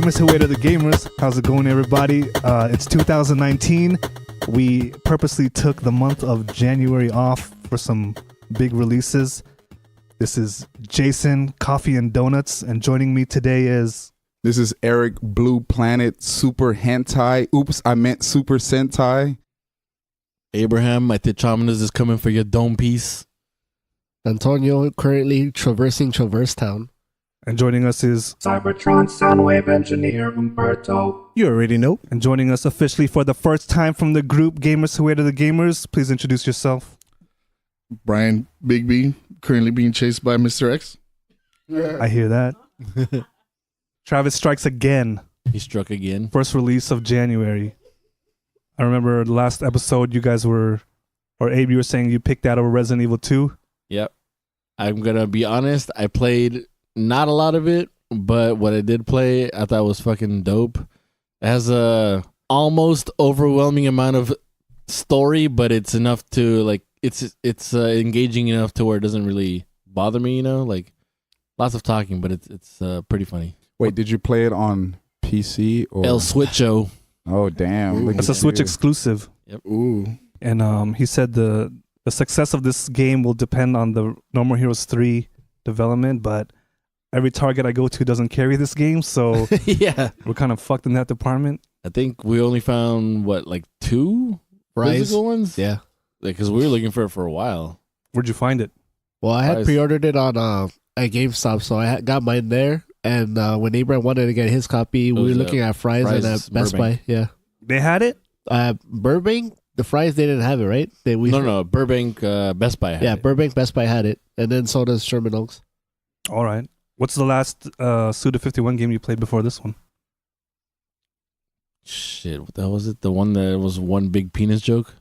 gamers who wait are the gamers. How's it going, everybody? It's 2019. We purposely took the month of January off for some big releases. This is Jason, Coffee and Donuts, and joining me today is... This is Eric, Blue Planet, Super Hentai. Oops, I meant Super Sentai. Abraham, my Techominus is coming for your dome piece. Antonio, currently traversing Traverse Town. And joining us is... Cybertron Soundwave Engineer Umberto. You already know. And joining us officially for the first time from the group Gamers Who Wait Are the Gamers, please introduce yourself. Brian Bigby, currently being chased by Mr. X. I hear that. Travis strikes again. He struck again. First release of January. I remember the last episode you guys were... Or Abe, you were saying you picked that over Resident Evil 2. Yep. I'm going to be honest. I played not a lot of it, but what I did play, I thought was fucking dope. It has a almost overwhelming amount of story, but it's enough to, like, it's engaging enough to where it doesn't really bother me, you know? Like, lots of talking, but it's pretty funny. Wait, did you play it on PC or... El Switcho. Oh, damn. It's a Switch exclusive. Yep. Ooh. And he said the success of this game will depend on the No More Heroes 3 development, but every Target I go to doesn't carry this game, so Yeah. we're kind of fucked in that department. I think we only found, what, like 2 physical ones? Yeah. Because we were looking for it for a while. Where'd you find it? Well, I had Price. pre-ordered it on at GameStop, so I got mine there. And when Abraham wanted to get his copy, we were looking at Fry's and at Best Burbank. Buy. Yeah. They had it? Burbank, the Fry's, they didn't have it, right? No, Burbank, Best Buy had it. Burbank, Best Buy had it. And then so does Sherman Oaks. All right. What's the last Suda51 game you played before this one? Shit, what the hell was it? The one that was one big penis joke?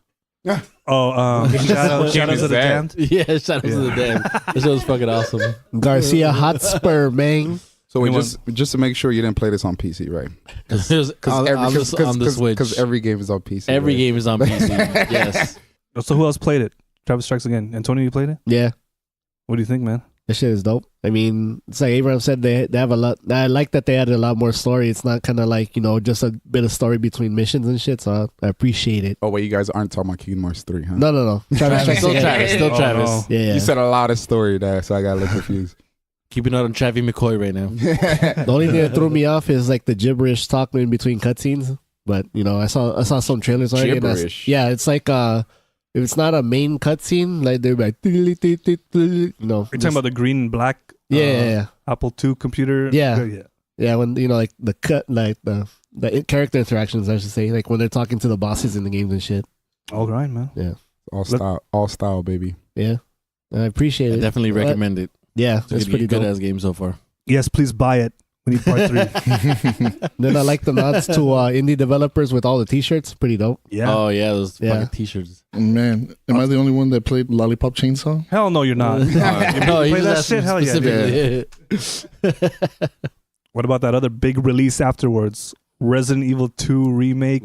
Oh, Shadows of the Damned? Yeah, Shadows of the Damned. That shit was fucking awesome. Garcia Hotspur, man. So wait, just to make sure you didn't play this on PC, right? Because on the Switch. Because every game is on PC. Every right? game is on PC. Yes. So who else played it? Travis Strikes Again. Antonio, you played it? Yeah. What do you think, man? That shit is dope. I mean, it's like Abraham said, they have a lot. I like that they added a lot more story. It's not kind of like, just a bit of story between missions and shit, so I appreciate it. Oh, wait, you guys aren't talking about Kingdom Hearts 3, huh? No. Travis. Still Travis. No. Yeah. You said a lot of story there, so I got a little confused. Keeping out on Travis McCoy right now. The only thing that threw me off is like the gibberish talk in between cutscenes. But I saw some trailers already. Gibberish. Yeah, it's like if it's not a main cutscene, like they're like, You're talking about the green and black yeah. Apple II computer? Yeah, when like the the character interactions, I should say, like when they're talking to the bosses in the games and shit. All right, man. Yeah, All style, baby. yeah, I appreciate it. Definitely recommend it. Yeah, It's it's pretty good good. ass game so far. Yes, please buy it. We need part 3. Then I like the nods to indie developers with all the t-shirts. Pretty dope. Yeah. Oh, yeah, those Yeah. fucking t-shirts. Man, am I the only one that played Lollipop Chainsaw? Hell no, you're not. No, you he play was that asking shit? Hell yeah. specifically. What about that other big release afterwards? Resident Evil 2 Remake.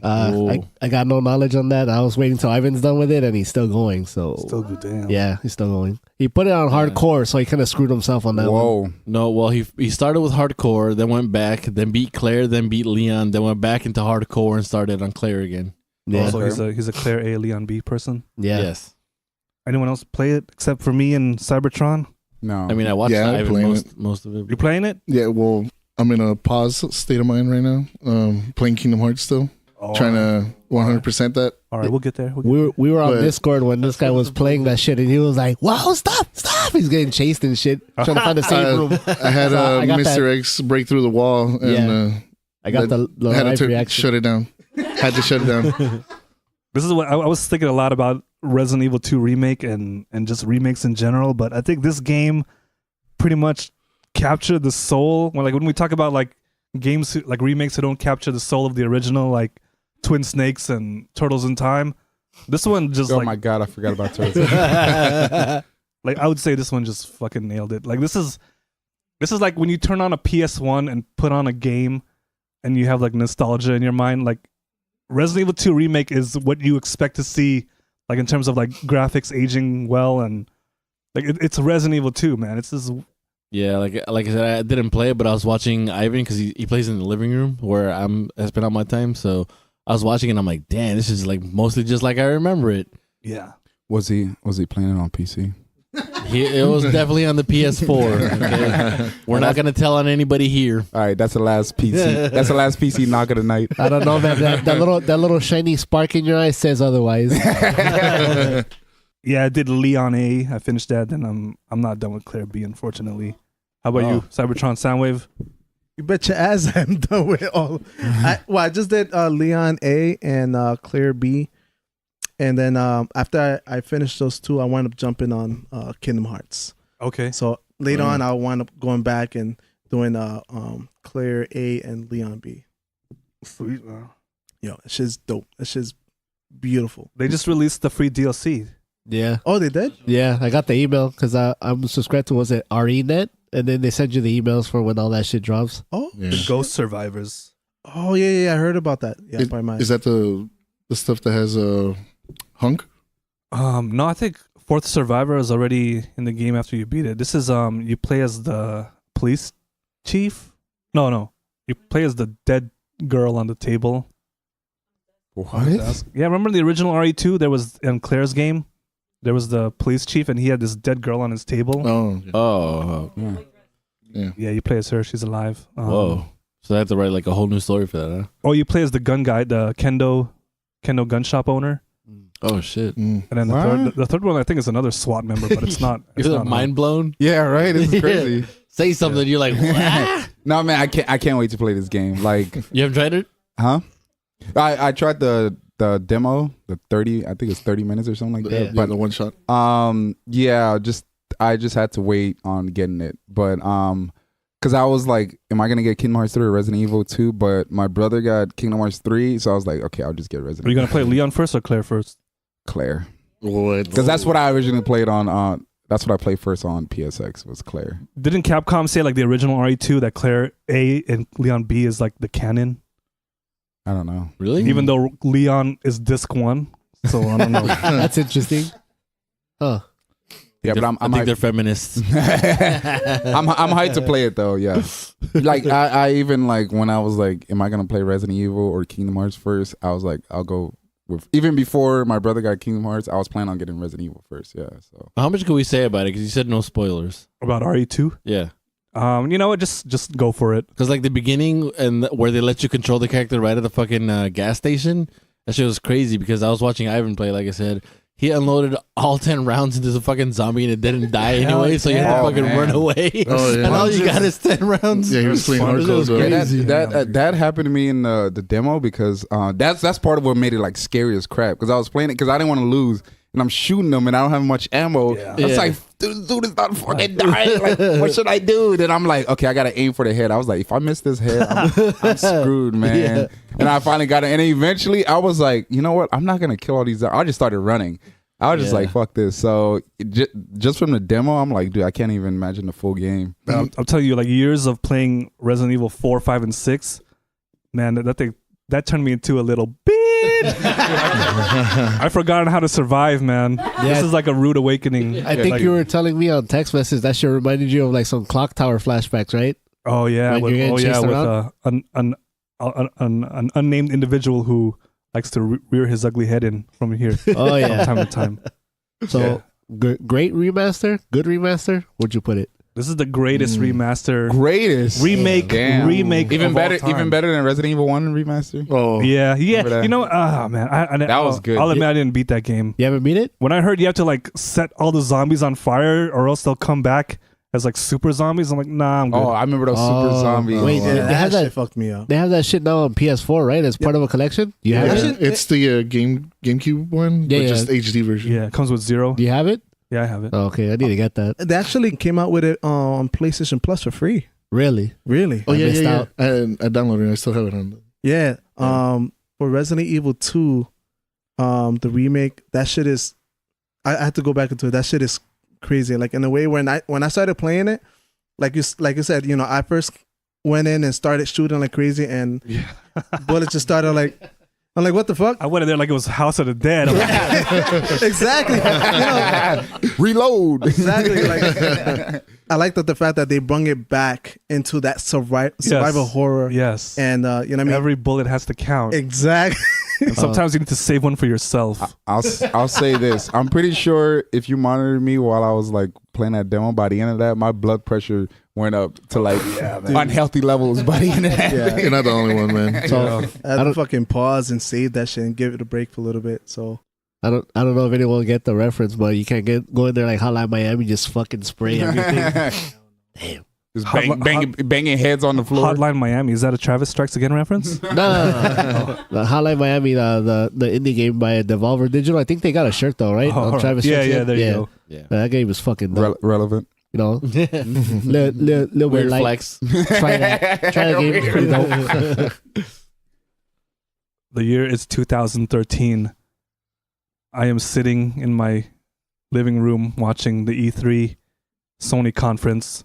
I got no knowledge on that. I was waiting till Ivan's done with it, and he's still going. So Still good, damn. yeah, he's still going. He put it on hardcore, so he kind of screwed himself on that one. Whoa. No, well, he started with hardcore, then went back, then beat Claire, then beat Leon, then went back into hardcore and started on Claire again. Yeah, So he's a Claire A, Leon B person. yeah. Yes. Anyone else play it except for me and Cybertron? No. I mean, I watched Yeah, I'm Ivan playing most of it. You're playing it? Yeah, well, I'm in a pause state of mind right now. Playing Kingdom Hearts still. Trying to 100% that. All right, we'll get there. We were on But- Discord when this guy was playing that shit, and he was like, "Wow, stop! He's getting chased and shit, trying to find a safe room." I had I got Mr. X break through the wall, and I got the had live to reaction. shut it down. Had to shut it down. This is what I was thinking a lot about Resident Evil 2 Remake and just remakes in general, but I think this game pretty much captured the soul. When we talk about like games like remakes that don't capture the soul of the original, like Twin Snakes and Turtles in Time, this one just Oh my God, I forgot about Turtles. like I would say this one just fucking nailed it. Like this is like when you turn on a PS1 and put on a game and you have like nostalgia in your mind. Like Resident Evil 2 Remake is what you expect to see, like in terms of like graphics aging well, and like it's Resident Evil 2, man. It's this Yeah, like I said, I didn't play it, but I was watching Ivan because he plays in the living room where I spend all my time. So I was watching and I'm like, damn, this is like mostly just like I remember it. Yeah. Was he playing it on PC? It was definitely on the PS4. Okay? We're not gonna tell on anybody here. All right, that's the last PC. That's the last PC knock of the night. I don't know, man. That little shiny spark in your eye says otherwise. Yeah, I did Leon A. I finished that, and I'm not done with Claire B. Unfortunately. How about you, Cybertron Soundwave? You bet your ass I'm done with all. I just did Leon A and Claire B. And then after I finished those two, I wound up jumping on Kingdom Hearts. Okay. So later on, I wound up going back and doing Claire A and Leon B. Sweet, man. Yo, that shit's dope. That shit's beautiful. They just released the free DLC. Yeah. Oh, they did? Yeah, I got the email because I'm subscribed to, was it RENet? And then they send you the emails for when all that shit drops. Oh, Yeah. The Ghost Survivors. oh yeah. I heard about that. Yeah, by my. Is that the stuff that has Hunk? No, I think Fourth Survivor is already in the game after you beat it. This is you play as the police chief. No, you play as the dead girl on the table. What? Yeah, remember the original RE2? There was in Claire's game. There was the police chief, and he had this dead girl on his table. Oh, okay. Oh, Yeah. Yeah, you play as her. She's alive. whoa! So I have to write like a whole new story for that, huh? Oh, you play as the gun guy, the Kendo gun shop owner. Oh shit! Mm. And then the third one, I think, is another SWAT member, but it's not. It's You're not mind blown. Yeah, right. It's crazy. Say something. You're like, what? No, man, I can't wait to play this game. Like, You haven't tried it? huh? I tried the demo, the 30. I think it's 30 minutes or something like that. Yeah, But the one shot. yeah, I just had to wait on getting it. But because I was like, am I gonna get Kingdom Hearts 3 or Resident Evil 2? But my brother got Kingdom Hearts 3, so I was like, okay, I'll just get Resident. Are you Evil. gonna play Leon first or Claire first? Claire? What? Because that's what I originally played on. That's what I played first on PSX was Claire. Didn't Capcom say like the original RE2 that Claire A and Leon B is like the canon, I don't know. Really? even though Leon is disc 1? So I don't know. That's interesting. Huh. Yeah, but I think they're feminists. I'm hyped to play it though. Yeah, like I even like when I was like, am I gonna play Resident Evil or Kingdom Hearts first? I was like, I'll go with even before my brother got Kingdom Hearts. I was planning on getting Resident Evil first. Yeah. So How much can we say about it? Because you said no spoilers. About RE2. Yeah. You know what? Just go for it. Because like the beginning and where they let you control the character right at the fucking gas station, that shit was crazy. Because I was watching Ivan play, like I said. He unloaded all 10 rounds into the fucking zombie and it didn't die anyway, so you had to fucking run away. Oh, yeah. And all you got is 10 rounds. Yeah, he was playing It was hardcore. crazy. that happened to me in the demo because that's part of what made it like scary as crap. Because I was playing it because I didn't want to lose, and I'm shooting them and I don't have much ammo. Yeah. I was Yeah. like, dude is not fucking dying. Like, what should I do? Then I'm like, okay, I gotta aim for the head. I was like, if I miss this head, I'm screwed, man. Yeah. And I finally got it. And then eventually, I was like, you know what? I'm not gonna kill all these. I just started running. I was just like, fuck this. So just from the demo, I'm like, dude, I can't even imagine the full game. I'll tell you, like years of playing Resident Evil 4, 5, and 6, man, that turned me into a little bitch. I've forgotten how to survive, man. This is like a rude awakening. I think Like- you were telling me on text message that shit reminded you of like some clock tower flashbacks, right? Oh yeah, When you're getting chased with an unnamed individual who likes to rear his ugly head in from here Oh from yeah. time to time. So great remaster, good remaster. Where'd you put it? This is the greatest remaster Greatest remake. Damn. Remake, even of better, all time. even better than Resident Evil 1 remaster. Oh, Yeah. Remember that? You know, man, That was good. I'll admit I didn't beat that game. You haven't beat it? When I heard you have to like set all the zombies on fire or else they'll come back as like super zombies, I'm like, nah, I'm good. Oh, I remember those super Oh, zombies. wait, Yeah, they that have shit that. fucked me up. They have that shit now on PS4, right? As part of a collection. Do you have yeah, it? Actually, it's the GameCube one, Yeah, but yeah. just HD version. Yeah, it comes with Zero. Do you have it? Yeah, I have it. Oh, okay, I need to get that. They actually came out with it on PlayStation Plus for free. Really? Really? Oh I yeah, missed yeah, out. yeah. And I downloaded it. I still have it on. Yeah. For Resident Evil 2, the remake, that shit is. I had to go back into it. That shit is crazy. Like in a way when I started playing it, like you said, you know, I first went in and started shooting like crazy, and bullets just started like. I'm like, what the fuck? I went in there like it was House of the Dead. I'm like, Exactly. Reload. Exactly. Like, I like the fact that they brung it back into that survival horror. yes. And you know what I mean? Every bullet has to count. Exactly. And sometimes you need to save one for yourself. I'll say this. I'm pretty sure if you monitored me while I was like playing that demo, by the end of that, my blood pressure went up to like unhealthy levels by the end of that. Yeah. You're not the only one, man. So I had to fucking pause and save that shit and give it a break for a little bit. So I don't know if anyone will get the reference, but you can't go in there like Hotline Miami, just fucking spray everything. Damn. Just banging heads on the floor. Hotline Miami. Is that a Travis Strikes Again reference? No. The Hotline Miami, the indie game by Devolver Digital. I think they got a shirt though, right? Oh, On Travis yeah, Strikes yeah, Again. there you go. Yeah. That game is fucking dope. Relevant. You know, little bit Weird like flex. try the game. It's pretty dope. The year is 2013. I am sitting in my living room watching the E3 Sony conference.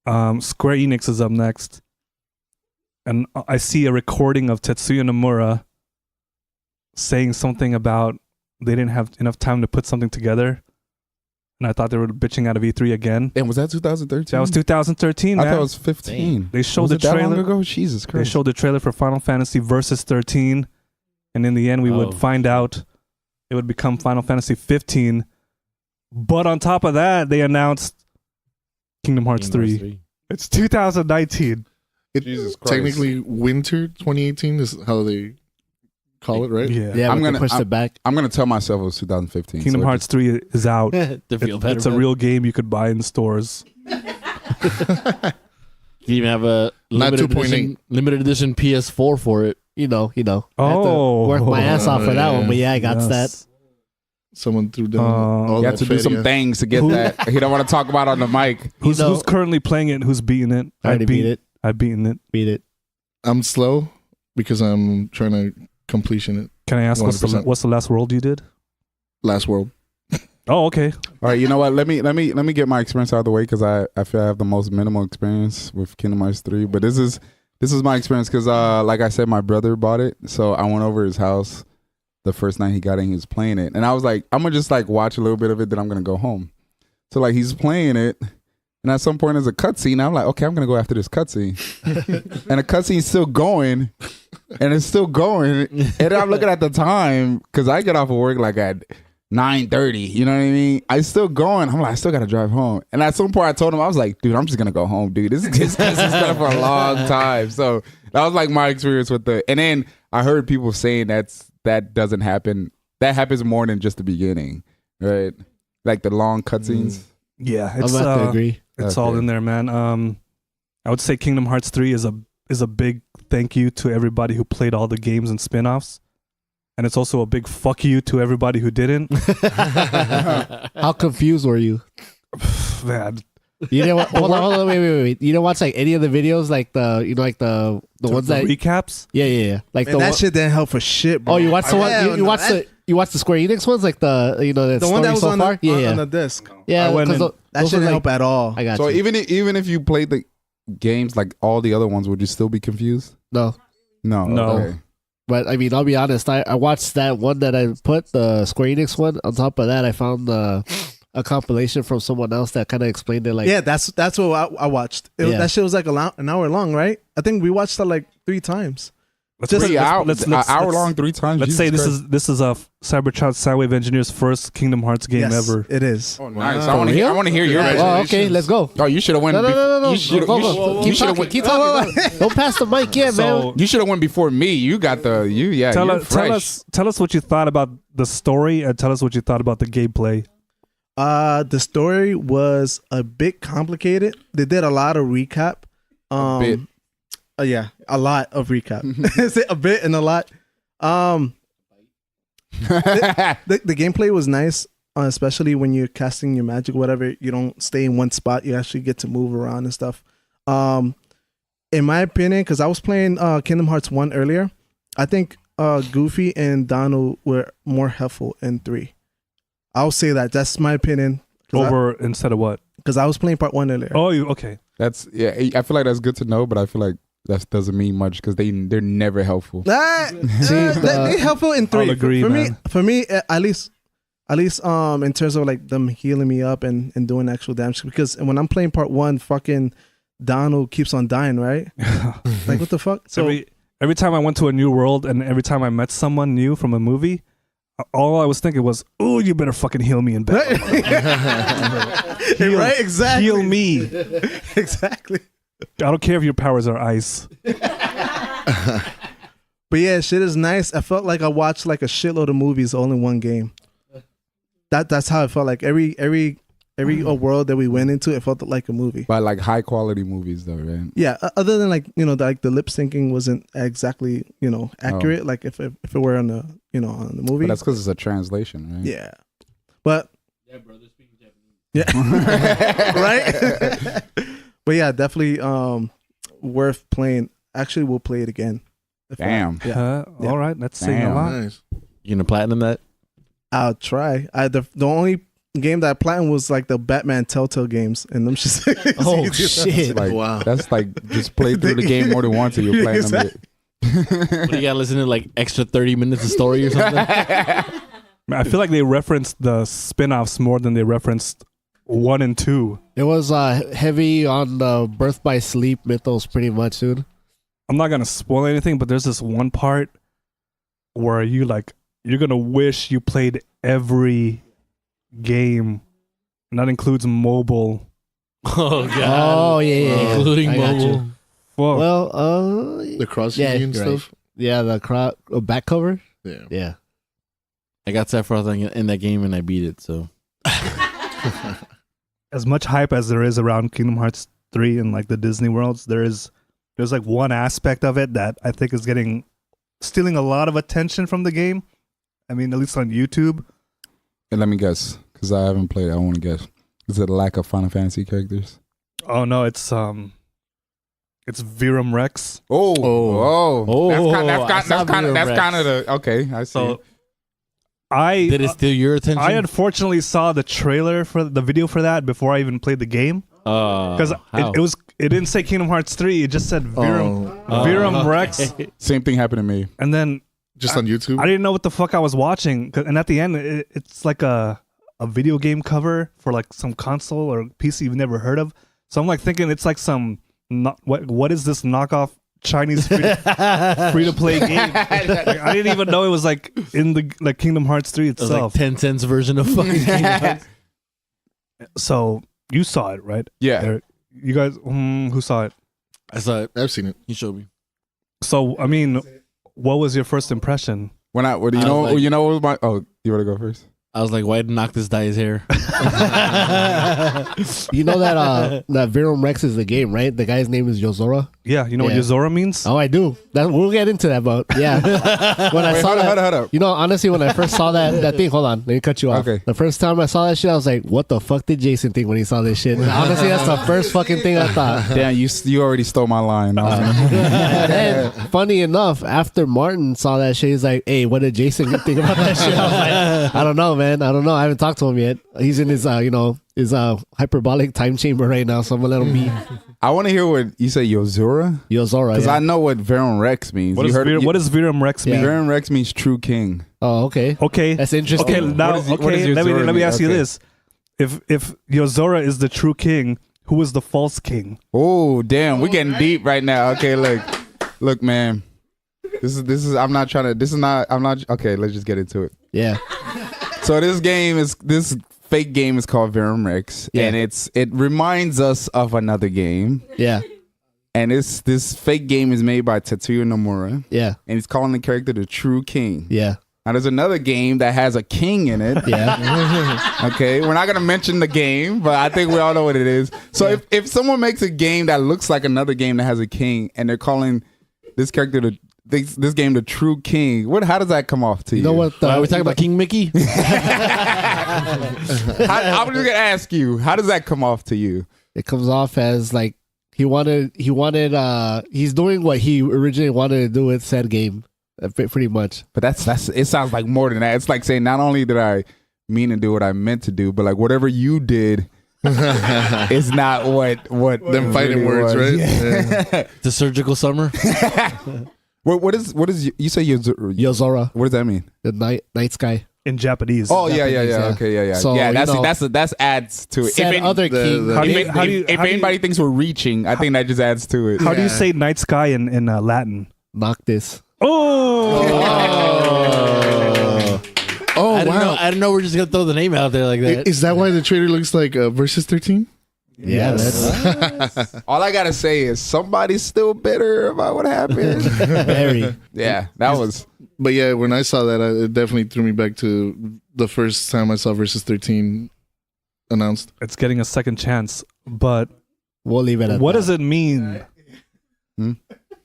Square Enix is up next. And I see a recording of Tetsuya Nomura saying something about they didn't have enough time to put something together. And I thought they were bitching out of E3 again. And was that 2013? That was 2013, I man. thought it was 15. They showed Was the it that long trailer. ago? Jesus They Christ. showed the trailer for Final Fantasy Versus 13, and in the end, we would find out it would become Final Fantasy 15. But on top of that, they announced Kingdom Hearts 3. It's 2019. Jesus Christ. Technically, winter 2018 is how they call it, right? Yeah, I'm but they gonna- pushed it back. I'm going to tell myself it was 2015. Kingdom so Hearts 3 is out. To feel better. It's a real game you could buy in stores. You even have a Not limited edition PS4 for it. You know. I had to Oh. work my ass off for that one, but yeah, I got that. Yes. Someone threw down all You that have to do some feria. things to get that. He don't want to talk about on the mic. Who's know- currently playing it? Who's beating it? I already beat it. I've beaten it. Beat it. I'm slow because I'm trying to completion it. Can I ask what's 100%. the last world you did? Last World. Oh, okay. All right, you know what? Let me get my experience out of the way because I feel I have the most minimal experience with Kingdom Hearts 3. But this is my experience because like I said, my brother bought it, so I went over his house the first night he got it. And he was playing it, and I was like, I'm gonna just like watch a little bit of it, then I'm gonna go home. So like he's playing it, and at some point there's a cutscene. I'm like, okay, I'm gonna go after this cutscene, and the cutscene's still going, and it's still going, and I'm looking at the time because I get off of work like at 9:30, you know what I mean? I still going. I'm like, I still gotta drive home. And at some point I told him, I was like, dude, I'm just gonna go home, dude. This is going for a long time. So that was like my experience with and then I heard people saying that doesn't happen. That happens more than just the beginning, right? Like the long cutscenes. Yeah, I'm it's about to agree. it's all Okay. in there, man. I would say Kingdom Hearts 3 is a big thank you to everybody who played all the games and spin-offs. And it's also a big fuck you to everybody who didn't. How confused were you? Man, You didn't hold on, wait. You didn't watch like any of the videos, like the ones the that recaps. yeah. Like Man, the that one, shit didn't help for shit, bro. oh, you watched the one. Hell You no, watched you watched the Square Enix ones, like the the one that was so on far. the, Yeah, on the disc. yeah. I went 'cause in- That those shit were, didn't like, help at all. I got So you. even if you played the games like all the other ones, would you still be confused? No, No. No. Okay. but I mean, I'll be honest. I watched that one that I put, the Square Enix one. On top of that, I found a compilation from someone else that kind of explained it. Like, Yeah, that's what I watched. Yeah. That shit was like an hour long, right? I think we watched it like 3 times. Let's Just- An hour let's- long 3 times. Let's Jesus say Christ. this is a Cyberchat Soundwave Engineer's first Kingdom Hearts game Yes, ever. it is. Oh, nice. For I want real? to hear your Yeah. version. oh, okay, let's go. Oh, you should have went. No. You should Go, go. Keep talking. Keep talking. Don't pass the mic yet, man. So You should have went before me. You got the yeah. tell you're us, tell fresh. us tell us what you thought about the story and tell us what you thought about the gameplay. The story was a bit complicated. They did a lot of recap. bit. Yeah, a lot of recap. Is it a bit and a lot? The gameplay was nice, especially when you're casting your magic, whatever. You don't stay in one spot. You actually get to move around and stuff. In my opinion, because I was playing Kingdom Hearts 1 earlier, I think Goofy and Donald were more helpful in 3. I'll say that. That's my opinion. Over instead of what? Because I was playing part 1 earlier. Oh, you okay? That's I feel like that's good to know, but I feel like that doesn't mean much because they're never helpful. They helpful in 3. I'll agree, for me, at least in terms of like them healing me up and doing actual damage, because when I'm playing part 1, fucking Donald keeps on dying, right? Like what the fuck? So every time I went to a new world and every time I met someone new from a movie, all I was thinking was, "Oh, you better fucking heal me in battle." right, exactly. Heal me. Exactly. I don't care if your powers are ice. But yeah, shit is nice. I felt like I watched like a shitload of movies all in one game. That's how it felt. Like every world that we went into, it felt like a movie. But like high quality movies though, right? Yeah, other than like the lip syncing wasn't exactly accurate. Like if it were on the on the movie. But that's because it's a translation, right? Yeah, but Yeah, bro, they're speaking Japanese. yeah, right. But yeah, definitely worth playing. Actually, we'll play it again. Damn. Yeah, yeah. All right, that's saying a Damn. lot. Nice. You gonna platinum that? I'll try. The only game that I platinum was like the Batman Telltale games, and them just Oh shit! Like, Wow. That's like just play through the game more than once and you're playing Exactly. it. What, you gotta listen to like extra 30 minutes of story or something? I feel like they referenced the spin-offs more than they referenced 1 and 2. It was heavy on the Birth by Sleep mythos, pretty much, dude. I'm not gonna spoil anything, but there's this one part where you're gonna wish you played every game, and that includes mobile. Oh god. Oh yeah. Including I got you. mobile. Whoa. Well, The cross yeah, and you're right. stuff. Yeah, the back cover. Yeah. Yeah. I got Sephiroth in that game and I beat it, so As much hype as there is around Kingdom Hearts 3 and like the Disney worlds, there's like one aspect of it that I think is stealing a lot of attention from the game. I mean, at least on YouTube. And let me guess, because I haven't played it, I want to guess. Is it a lack of Final Fantasy characters? Oh no, it's Verum Rex. Oh. That's kind of the okay. I see. So did it steal your attention? I unfortunately saw the trailer for the video for that before I even played the game, because it didn't say Kingdom Hearts 3. It just said Verum Rex, Same thing happened to me. and then Just on YouTube. I didn't know what the fuck I was watching. And at the end, it's like a video game cover for like some console or PC you've never heard of. So I'm like thinking it's like some what is this knockoff Chinese free to play game? Like, I didn't even know it was like in the like Kingdom Hearts 3 It was itself. like 10 cents version of fucking Kingdom Hearts. So you saw it, right? Yeah. Eric? You guys, who saw it? I saw it. I've seen it. He showed me. So I mean, what was your first impression? You know what was my you want to go first? I was like, why did Noctis dye his hair? You know that Verum Rex is the game, right? The guy's name is Yozora. Yeah, you know Yeah. what Yozora means? Oh, I do. We'll get into that, but yeah. When I saw that, Hold up. you know, honestly, when I first saw that thing, hold on, let me cut you off. Okay. The first time I saw that shit, I was like, what the fuck did Jason think when he saw this shit? And honestly, that's the first fucking thing I thought. Damn, you already stole my line. And funny enough, after Martin saw that shit, he's like, hey, what did Jason think about that shit? I was like, I don't know, man. I don't know. I haven't talked to him yet. He's in his, his hyperbolic time chamber right now, so I'm gonna let him be. I want to hear what you say, Yozora, Yozora. because Yeah. I know what Verum Rex means. What You does heard it? what does Verum Rex mean? Yeah. Verum Rex means true king. Oh, okay. Okay. That's interesting. Okay, now what does let Yozora me mean? ask you Okay. this: if Yozora is the true king, who is the false king? Oh, damn, we're getting deep right now. Okay, look, man. This is. I'm not trying to. This is not. I'm not. Okay, let's just get into it. Yeah. So this fake game is called Verum Rex, Yeah. and it reminds us of another game. Yeah. And this fake game is made by Tetsuya Nomura, Yeah. and he's calling the character the True King. Yeah. Now there's another game that has a king in it. Yeah. Okay, we're not gonna mention the game, but I think we all know what it is. So if someone makes a game that looks like another game that has a king, and they're calling this character this game the True King, how does that come off to you? You know what? Are we talking about King Mickey? I'm just gonna ask you, how does that come off to you? It comes off as like he's doing what he originally wanted to do with said game, pretty much. But that's it sounds like more than that. It's like saying not only did I mean to do what I meant to do, but like whatever you did It's not what Them fighting words, right? Yeah. The surgical summer. What is you say Yozora, what does that mean? the night sky. In Japanese. Oh yeah. yeah. Okay, yeah. So, yeah, you know, that's adds to it. Said other king. If anybody thinks we're reaching, I think that just adds to it. How do you say night sky in Latin? Noctis. Oh I wow! didn't know we're just gonna throw the name out there like that. Is that why the trailer looks like Versus 13? Yeah, that's All I gotta say is somebody's still bitter about what happened. very. Yeah, that was. But yeah, when I saw that, it definitely threw me back to the first time I saw Versus 13 announced. It's getting a second chance, but We'll leave it at what that. does it mean?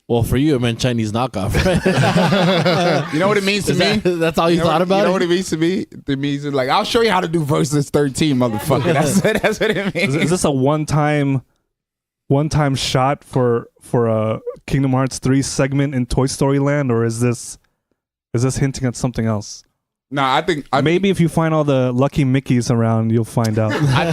Well, for you, it meant Chinese knockoff, right? You know what it means to me? That's all you thought about You know it? what it means to me? It means like I'll show you how to do Versus 13, motherfucker. That's what it means. Is this a one-time shot for a Kingdom Hearts 3 segment in Toy Story Land, or is this hinting at something else? No, I think Maybe if you find all the lucky Mickeys around, you'll find out. I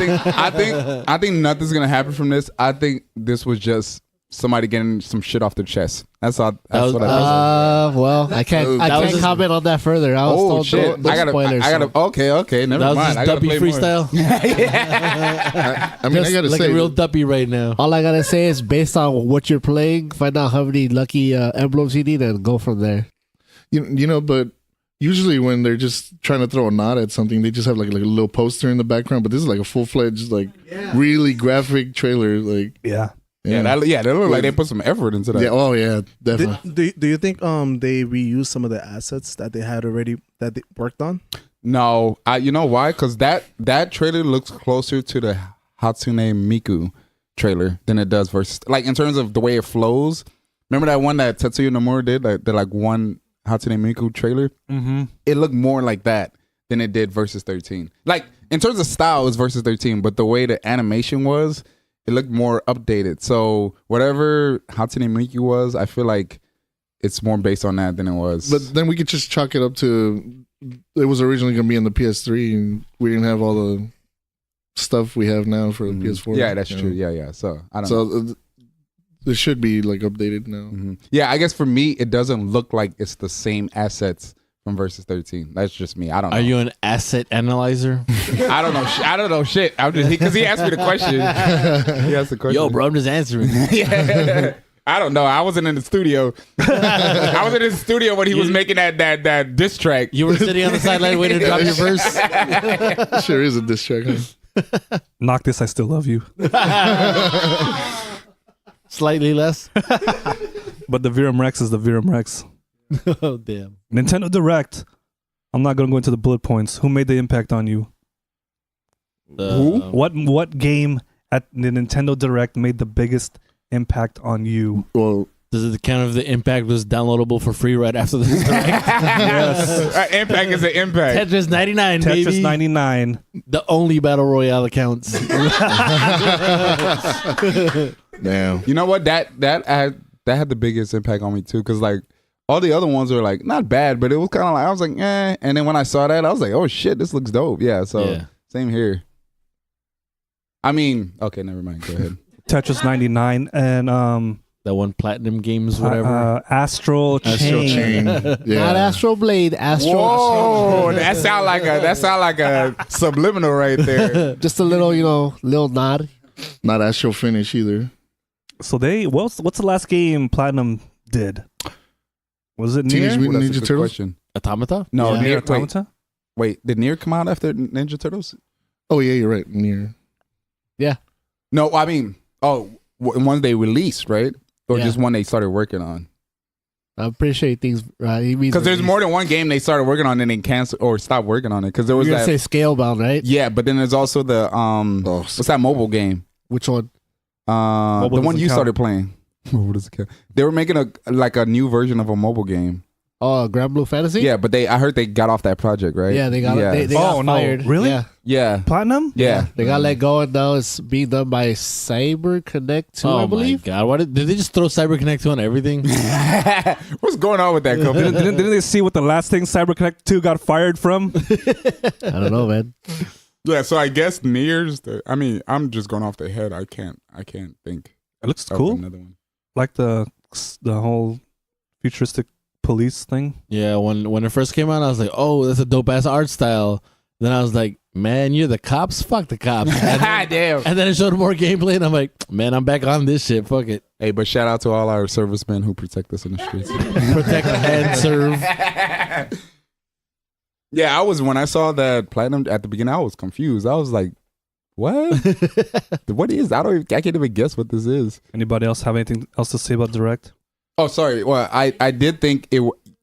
think nothing's gonna happen from this. I think this was just somebody getting some shit off their chest. That's all. That's what I think. Well, I can't just- comment on that further. I was Oh told shit! no spoilers. I gotta. Okay. Never That was mind. just I gotta duppy play more. freestyle. I mean, I Just gotta Like say, a real duppy right now. All I gotta say is, based on what you're playing, find out how many lucky emblems you need, and go from there. you know, but usually when they're just trying to throw a nod at something, they just have like a little poster in the background. But this is like a full-fledged, like really graphic trailer. Like, Yeah, they look like they put some effort into that. yeah, oh yeah, definitely. Do you think they reused some of the assets that they had already that they worked on? No, you know why? Because that trailer looks closer to the Hatsune Miku trailer than it does versus like in terms of the way it flows. Remember that one that Tetsuya Nomura did, like one Hatsune Miku trailer? Mm-hmm. It looked more like that than it did versus 13. Like in terms of style, it was versus 13, but the way the animation was, it looked more updated. So whatever Hatsune Miku was, I feel like it's more based on that than it was. But then we could just chalk it up to it was originally going to be in the PS3, and we didn't have all the stuff we have now for the PS4. Yeah, that's you true. know? Yeah. So I don't know. So it should be like updated now. Yeah, I guess for me, it doesn't look like it's the same assets from versus 13. That's just me. I don't know. Are you an asset analyzer? I don't know. I don't know shit. I'm just because he asked me the question. He asked the question. Yo, bro, I'm just answering. Yeah. I don't know. I wasn't in the studio. I was in the studio when he was making that diss track. You were sitting on the sideline waiting to drop your verse. Sure is a diss track. Huh? Knock this, I still love you. Slightly less. But the Verum Rex is the Verum Rex. Oh, damn. Nintendo Direct. I'm not going to go into the bullet points. Who made the impact on you? Who? What game at the Nintendo Direct made the biggest impact on you? Well, Does it count if the impact was downloadable for free right after this direct? Yes. Impact is an impact. Tetris 99, Tetris baby. 99. The only battle royale that counts. damn. You know what? That had the biggest impact on me too, because like all the other ones were like not bad, but it was kind of like I was like, eh. And then when I saw that, I was like, oh shit, this looks dope. Yeah. So Yeah. same here. I mean, okay, never mind. Go ahead. Tetris 99 and That one Platinum Games, whatever. Astral Chain. Yeah. Not Astral Blade, Astral. Whoa, that sound like a subliminal right there. Just a little, little nod. Not Astral Finish either. So what's the last game Platinum did? Was it Teenage Nier? Mutant That's a Ninja good Turtles? question. Automata? No, Yeah. Nier. Automata? Wait, did Nier come out after Ninja Turtles? Oh yeah, you're right. Near. No, I mean, one they released, right? Or Yeah. just one they started working on? I'm pretty sure he thinks he means Because there's more than one game they started working on and then cancel or stopped working on it. Because there was You're gonna that. say Scalebound, right? Yeah, but then there's also the what's that mobile game? Which one? The one doesn't you count. started playing. What does it count? They were making a new version of a mobile game. Oh, Grand Blue Fantasy. Yeah, but I heard they got off that project, right? Yeah, they got yeah. they got fired. really? Yeah. Yeah. Platinum? Yeah. They got let go, and now it's being done by CyberConnect 2, Oh I my believe. god! Did they just throw CyberConnect 2 on everything? What's going on with that company? Didn't they see what the last thing CyberConnect 2 got fired from? I don't know, man. Yeah, so I guess Niers. I mean, I'm just going off the head. I can't think. It looks of cool. Another one. Like the whole futuristic police thing. Yeah, when it first came out, I was like, oh, that's a dope ass art style. Then I was like, man, you're the cops? Fuck the cops. And Damn. and then it showed more gameplay, and I'm like, man, I'm back on this shit. Fuck it. Hey, but shout out to all our servicemen who protect us in the streets. Protect and serve. Yeah, when I saw that platinum at the beginning, I was confused. I was like, what? What is? I can't even guess what this is. Anybody else have anything else to say about Direct? Oh, sorry. Well, I did think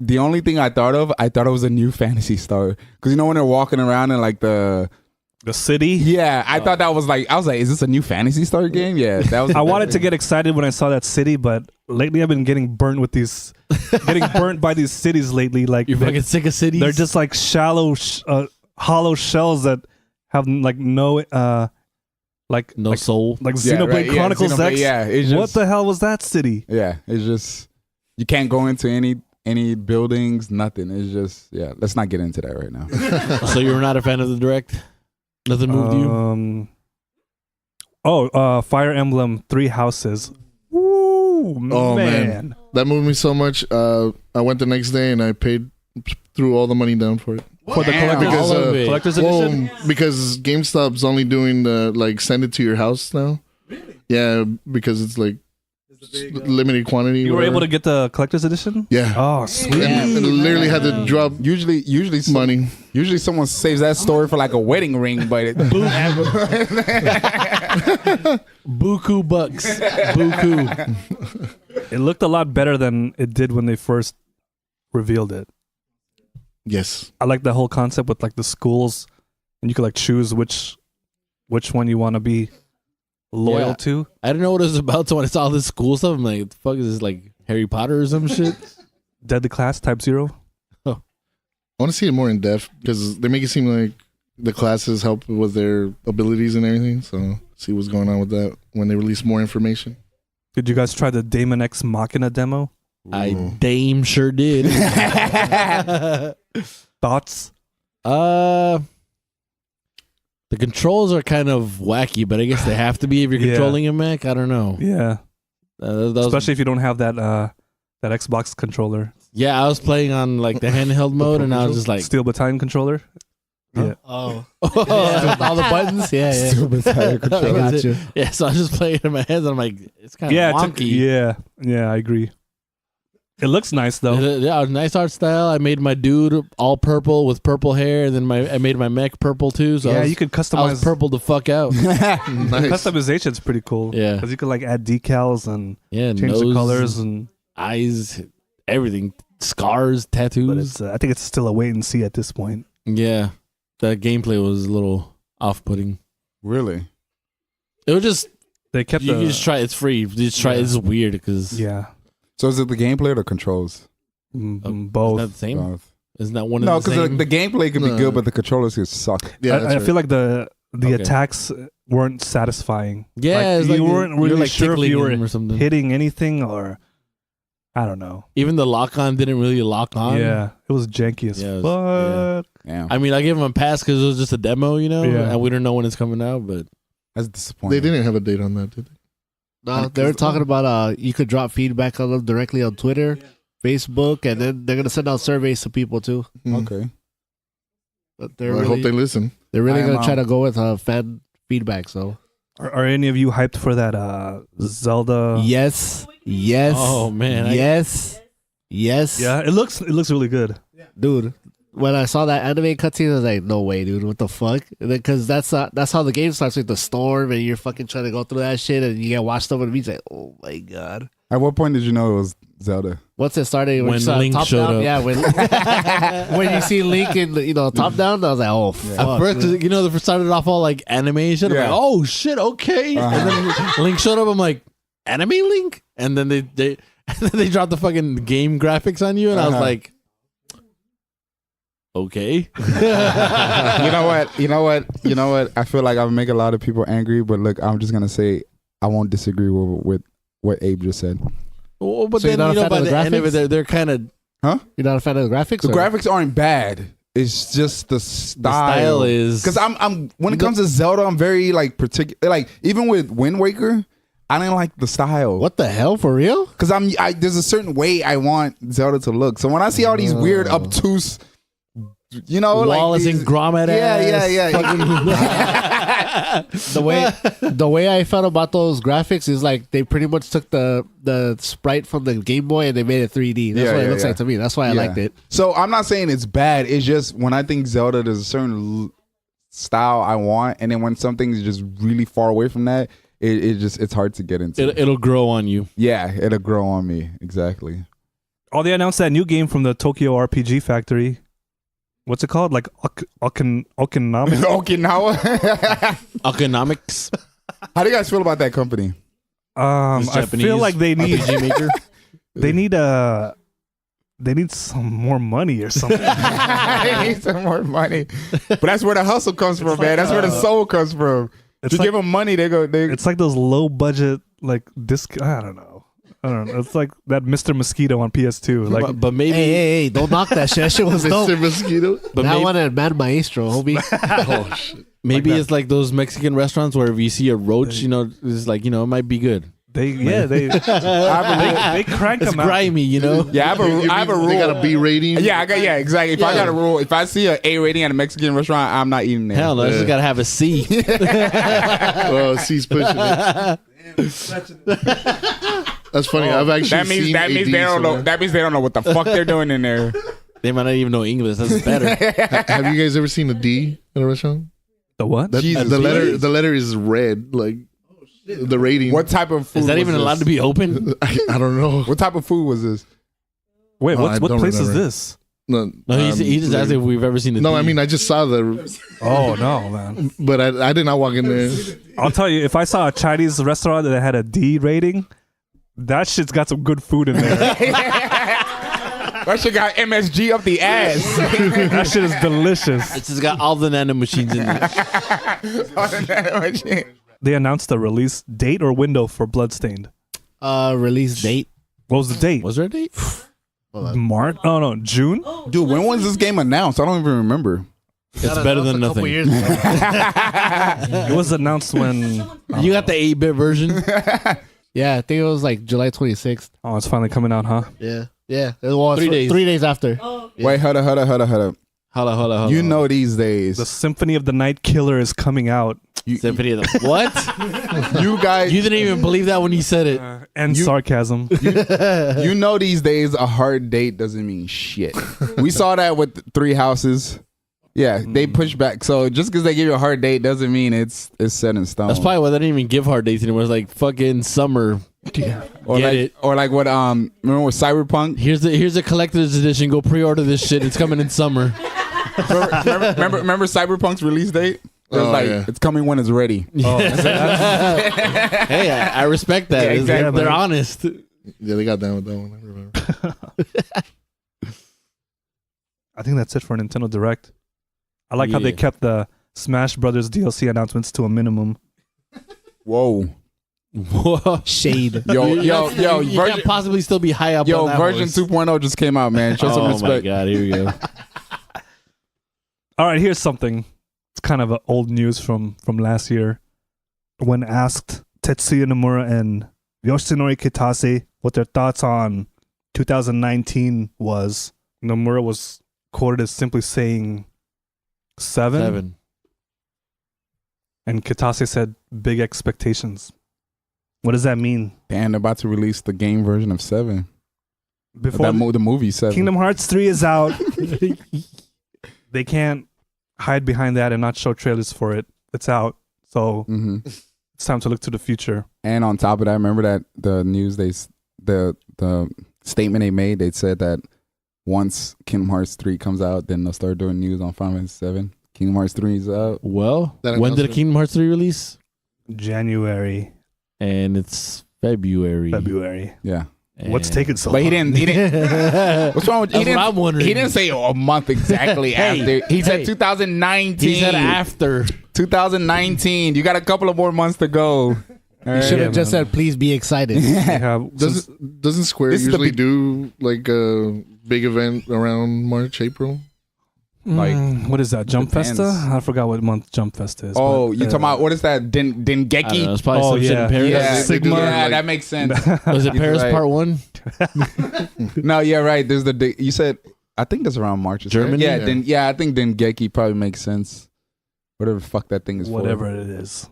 the only thing I thought it was a new Fantasy Star. Because when they're walking around in like the city? Yeah, I thought that was like, I was like, is this a new Fantasy Star game? Yeah, that was. I wanted to get excited when I saw that city, but lately I've been getting burnt with getting burnt by these cities lately. Like You're fucking sick of cities? They're just like shallow, hollow shells that have like no soul. Like Xenoblade Chronicles X. Yeah, it's just, what the hell was that city? Yeah, it's just you can't go into any buildings, nothing. It's just let's not get into that right now. So you were not a fan of the Direct? Nothing moved you? Fire Emblem 3 Houses. Ooh, man. That moved me so much. I went the next day and I threw all the money down for it. For the collector's edition? Because GameStop's only doing the send it to your house now. Really? Yeah, because it's like limited quantity. You were able to get the collector's edition? Yeah. Oh, sweet. And literally had to drop usually money. Usually someone saves that story for like a wedding ring, but Buku bucks. Buku. It looked a lot better than it did when they first revealed it. Yes. I like the whole concept with like the schools, and you could like choose which one you want to be loyal to. I didn't know what it was about, so when I saw all this school stuff, I'm like, what the fuck is this, like Harry Potter or some shit? Deadly Class Type 0. I want to see it more in depth because they make it seem like the classes help with their abilities and everything. So see what's going on with that when they release more information. Did you guys try the Daemon X Machina demo? I damn sure did. Thoughts? The controls are kind of wacky, but I guess they have to be if you're controlling a mech. I don't know. Yeah. Especially if you don't have that Xbox controller. Yeah, I was playing on like the handheld mode, and I was just like Steel Battalion controller. Huh? Yeah. Oh, all the buttons. Yeah. Steel Battalion controller. I got you. Yeah, so I was just playing in my hands, and I'm like, it's kind of wonky. Yeah, I agree. It looks nice though. Yeah, it was nice art style. I made my dude all purple with purple hair, and then I made my mech purple too. So you could customize. I was purple the fuck out. Nice. Customization's pretty cool. Yeah, because you could like add decals and change nose, the colors and eyes, everything, scars, tattoos. But it's, I think it's still a wait and see at this point. Yeah, the gameplay was a little off-putting. Really? It was just they kept. You just try. It's free. You just try. It's weird because So is it the gameplay or the controls? Both. Isn't that the same? Both. Isn't that one of No, the because same? the gameplay can be good, but the controllers can suck. Yeah, I feel like the attacks weren't satisfying. Yeah, like, you weren't really like sure if you were or something. hitting anything or I don't know. Even the lock-on didn't really lock on. Yeah, it was janky as fuck. Yeah. I mean, I gave them a pass because it was just a demo, Yeah. and we don't know when it's coming out, but That's disappointing. They didn't have a date on that, did they? No, they were talking about you could drop feedback on them directly on Twitter, Facebook, and then they're gonna send out surveys to people too. Okay. But I hope they listen. They're really gonna try to go with fan feedback. So, are any of you hyped for that Zelda? Yes. Oh man, yes. Yeah, it looks really good, dude. When I saw that anime cutscene, I was like, "No way, dude! What the fuck?" Because that's how the game starts with the storm, and you're fucking trying to go through that shit, and you get washed over the beach. Like, oh my god! At what point did you know it was Zelda? Once it started, when you saw Link top showed down, up. yeah, when you see Link in top down, I was like, "Oh fuck!" At first, 'cause, they started off all like animation. I'm like, oh shit, okay. And then Link showed up. I'm like, anime Link, and then they dropped the fucking game graphics on you, and I was like, okay. You know what? I feel like I'll make a lot of people angry, but look, I'm just gonna say I won't disagree with what Abe just said. Well, but So then you're not a fan by of the the end of graphics? it, they're kind of. You're not a fan of the graphics? The or? graphics aren't bad. It's just the The style style. is Because I'm when it comes to Zelda, I'm very like particular. Like even with Wind Waker, I didn't like the style. What the hell, for real? Because there's a certain way I want Zelda to look. So when I see all these weird obtuse, you know, Wallace like and Gromit. The way I felt about those graphics is like they pretty much took the sprite from the Game Boy and they made it 3D. That's what it looks like to me. That's why I liked it. So I'm not saying it's bad. It's just when I think Zelda, there's a certain style I want, and then when something is just really far away from that, it's hard to get into. It'll grow on you. Yeah, it'll grow on me. Exactly. Oh, they announced that new game from the Tokyo RPG Factory. What's it called? Like Okinawa? Okinawa. Economics. How do you guys feel about that company? I feel like they need RPG maker. they need some more money or something. They need some more money. But that's where the hustle comes from, man. That's where the soul comes from. If you give them money, they go. It's like those low budget like disc. I don't know. It's like that Mr. Mosquito on PS2. Like, but maybe Hey, don't knock that shit. That shit was dope. Mr. Mosquito. but That maybe, one and Mad Maestro, homie. Oh shit. maybe it's like those Mexican restaurants where if you see a roach, you know, it's like, you know, it might be good. they crank It's them out. grimy, you know. Yeah, I have a rule. They got a B rating. Yeah, exactly. If I got a rule, if I see an A rating at a Mexican restaurant, I'm not eating there. Hell no, it's just gotta have a C. Well, C's pushing it. That's funny. I've actually seen that means AD they don't know. somewhere. That means they don't know what the fuck they're doing in there. They might not even know English. That's better. Have you guys ever seen a D in a restaurant? The what? Jesus, the really? letter is red. Like the rating. What type of food? Is that was even this? allowed to be open? I don't know. What type of food was this? Wait, I what don't place is remember. this? No, No, he just asked if we've ever seen a No, D. I mean I just saw the, Oh no, man! but I did not walk in there. I'll tell you, if I saw a Chinese restaurant that had a D rating, that shit's got some good food in there. That shit got MSG up the ass. That shit is delicious. It's just got all the nano machines in it. They announced the release date or window for Bloodstained. Release date. What was the date? Was there a date? March? Oh no, June. Dude, when was this game announced? I don't even remember. It's better than That was a couple nothing. years ago. It was announced when. You got the 8-bit version. Yeah, I think it was like July 26th. Oh, it's finally coming out, huh? Yeah. It was 3 days. 3 days after. Wait, hold up. Hold You know these days. The Symphony of the Night Killer is coming out. Symphony of the what? You guys, You didn't even believe that when you said it. And sarcasm. you know these days a hard date doesn't mean shit. We saw that with Three Houses. Yeah, they push back. So just because they give you a hard date doesn't mean it's set in stone. That's probably why they didn't even give hard dates anymore. It's like fucking summer. or Get like it. or like what remember with Cyberpunk? Here's a collector's edition. Go pre-order this shit. It's coming in summer. remember Cyberpunk's release date? It was yeah. it's coming when it's ready. Hey, I respect that. Yeah, exactly. They're honest. Yeah, they got down with that one. I remember. I think that's it for Nintendo Direct. I like how they Yeah. kept the Smash Brothers DLC announcements to a minimum. Whoa. Whoa. Shade. Yo, You version, can't possibly still be high up on that version horse. 2.0 just came out, man. Show some Oh my respect. god, here we go. All right, here's something. It's kind of old news from last year. When asked Tetsuya Nomura and Yoshinori Kitase what their thoughts on 2019 was, Nomura was quoted as simply saying 7. And Kitase said big expectations. What does that mean? And they're about to release the game version of 7. Before The movie 7. Kingdom Hearts 3 is out, they can't hide behind that and not show trailers for it. It's out. So hmm it's time to look to the future. And on top of that, remember that the news the statement they made, they said that once Kingdom Hearts 3 comes out, then they'll start doing news on Final Fantasy 7. Kingdom Hearts 3 is out. Well, That when did announcement. Kingdom Hearts 3 release? January, And it's February. Yeah. What's taking so But long? he didn't what's wrong with That's what I'm wondering. He didn't say a month exactly after. He said 2019. He said after. 2019. You got a couple of more months to go. You should Yeah, have just man. said, please be excited. Doesn't Square This is the usually do like a big event around March, April? Like, what is that? Jump depends. Festa? I forgot what month Jump Festa is. Oh, but, you talking about what is that? I don't know. Dengeki? It's probably Oh, some shit yeah. in Paris. Yeah, Sigma. Yeah, that makes sense. Was it He's Paris right. Part 1? No, yeah, right. There's you said I think that's around March. Germany? Yeah, I think Dengeki probably makes sense. Whatever the fuck that thing is whatever for. it is.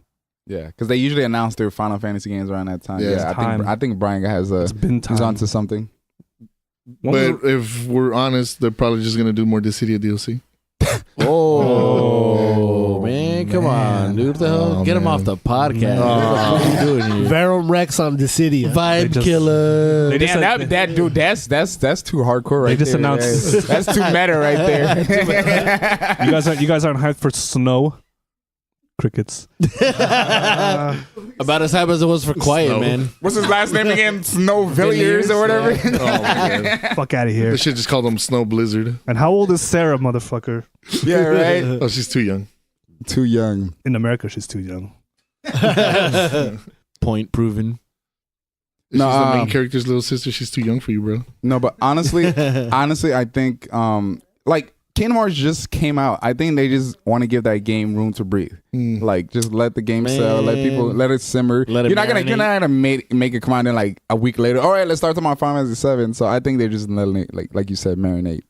Yeah, because they usually announce their Final Fantasy games around that time. Yeah, Yeah, it's I think Brian has It's been time. he's onto something. But if we're honest, they're probably just gonna do more Dissidia DLC. Oh, man. Come on, dude. What the hell? Oh, Get him man. off the podcast. Oh. What are you doing here? Verum Rex on Dissidia. Vibe They just- killer. they just- Damn, that dude, that's too hardcore right They just there. announced- that's too meta right there. You guys aren't hyped for Snow? Crickets. About as hype as it was for Quiet, Snow. man. What's his last name again? Snow Villiers or whatever. Oh man, Fuck out of here. they should just call them Snow Blizzard. And how old is Sarah, motherfucker? Yeah, right. Oh, she's too young. Too young. In America, she's too young. Point proven. She's No, the main character's little sister. She's too young for you, bro. No, but honestly, I think like Kingdom Hearts just came out. I think they just want to give that game room to breathe. Like just let the game sell, let people let it simmer. Let it You're not marinate. gonna make it come out in like a week later. All right, let's start talking about Final Fantasy 7. So I think they're just letting it like you said, marinate.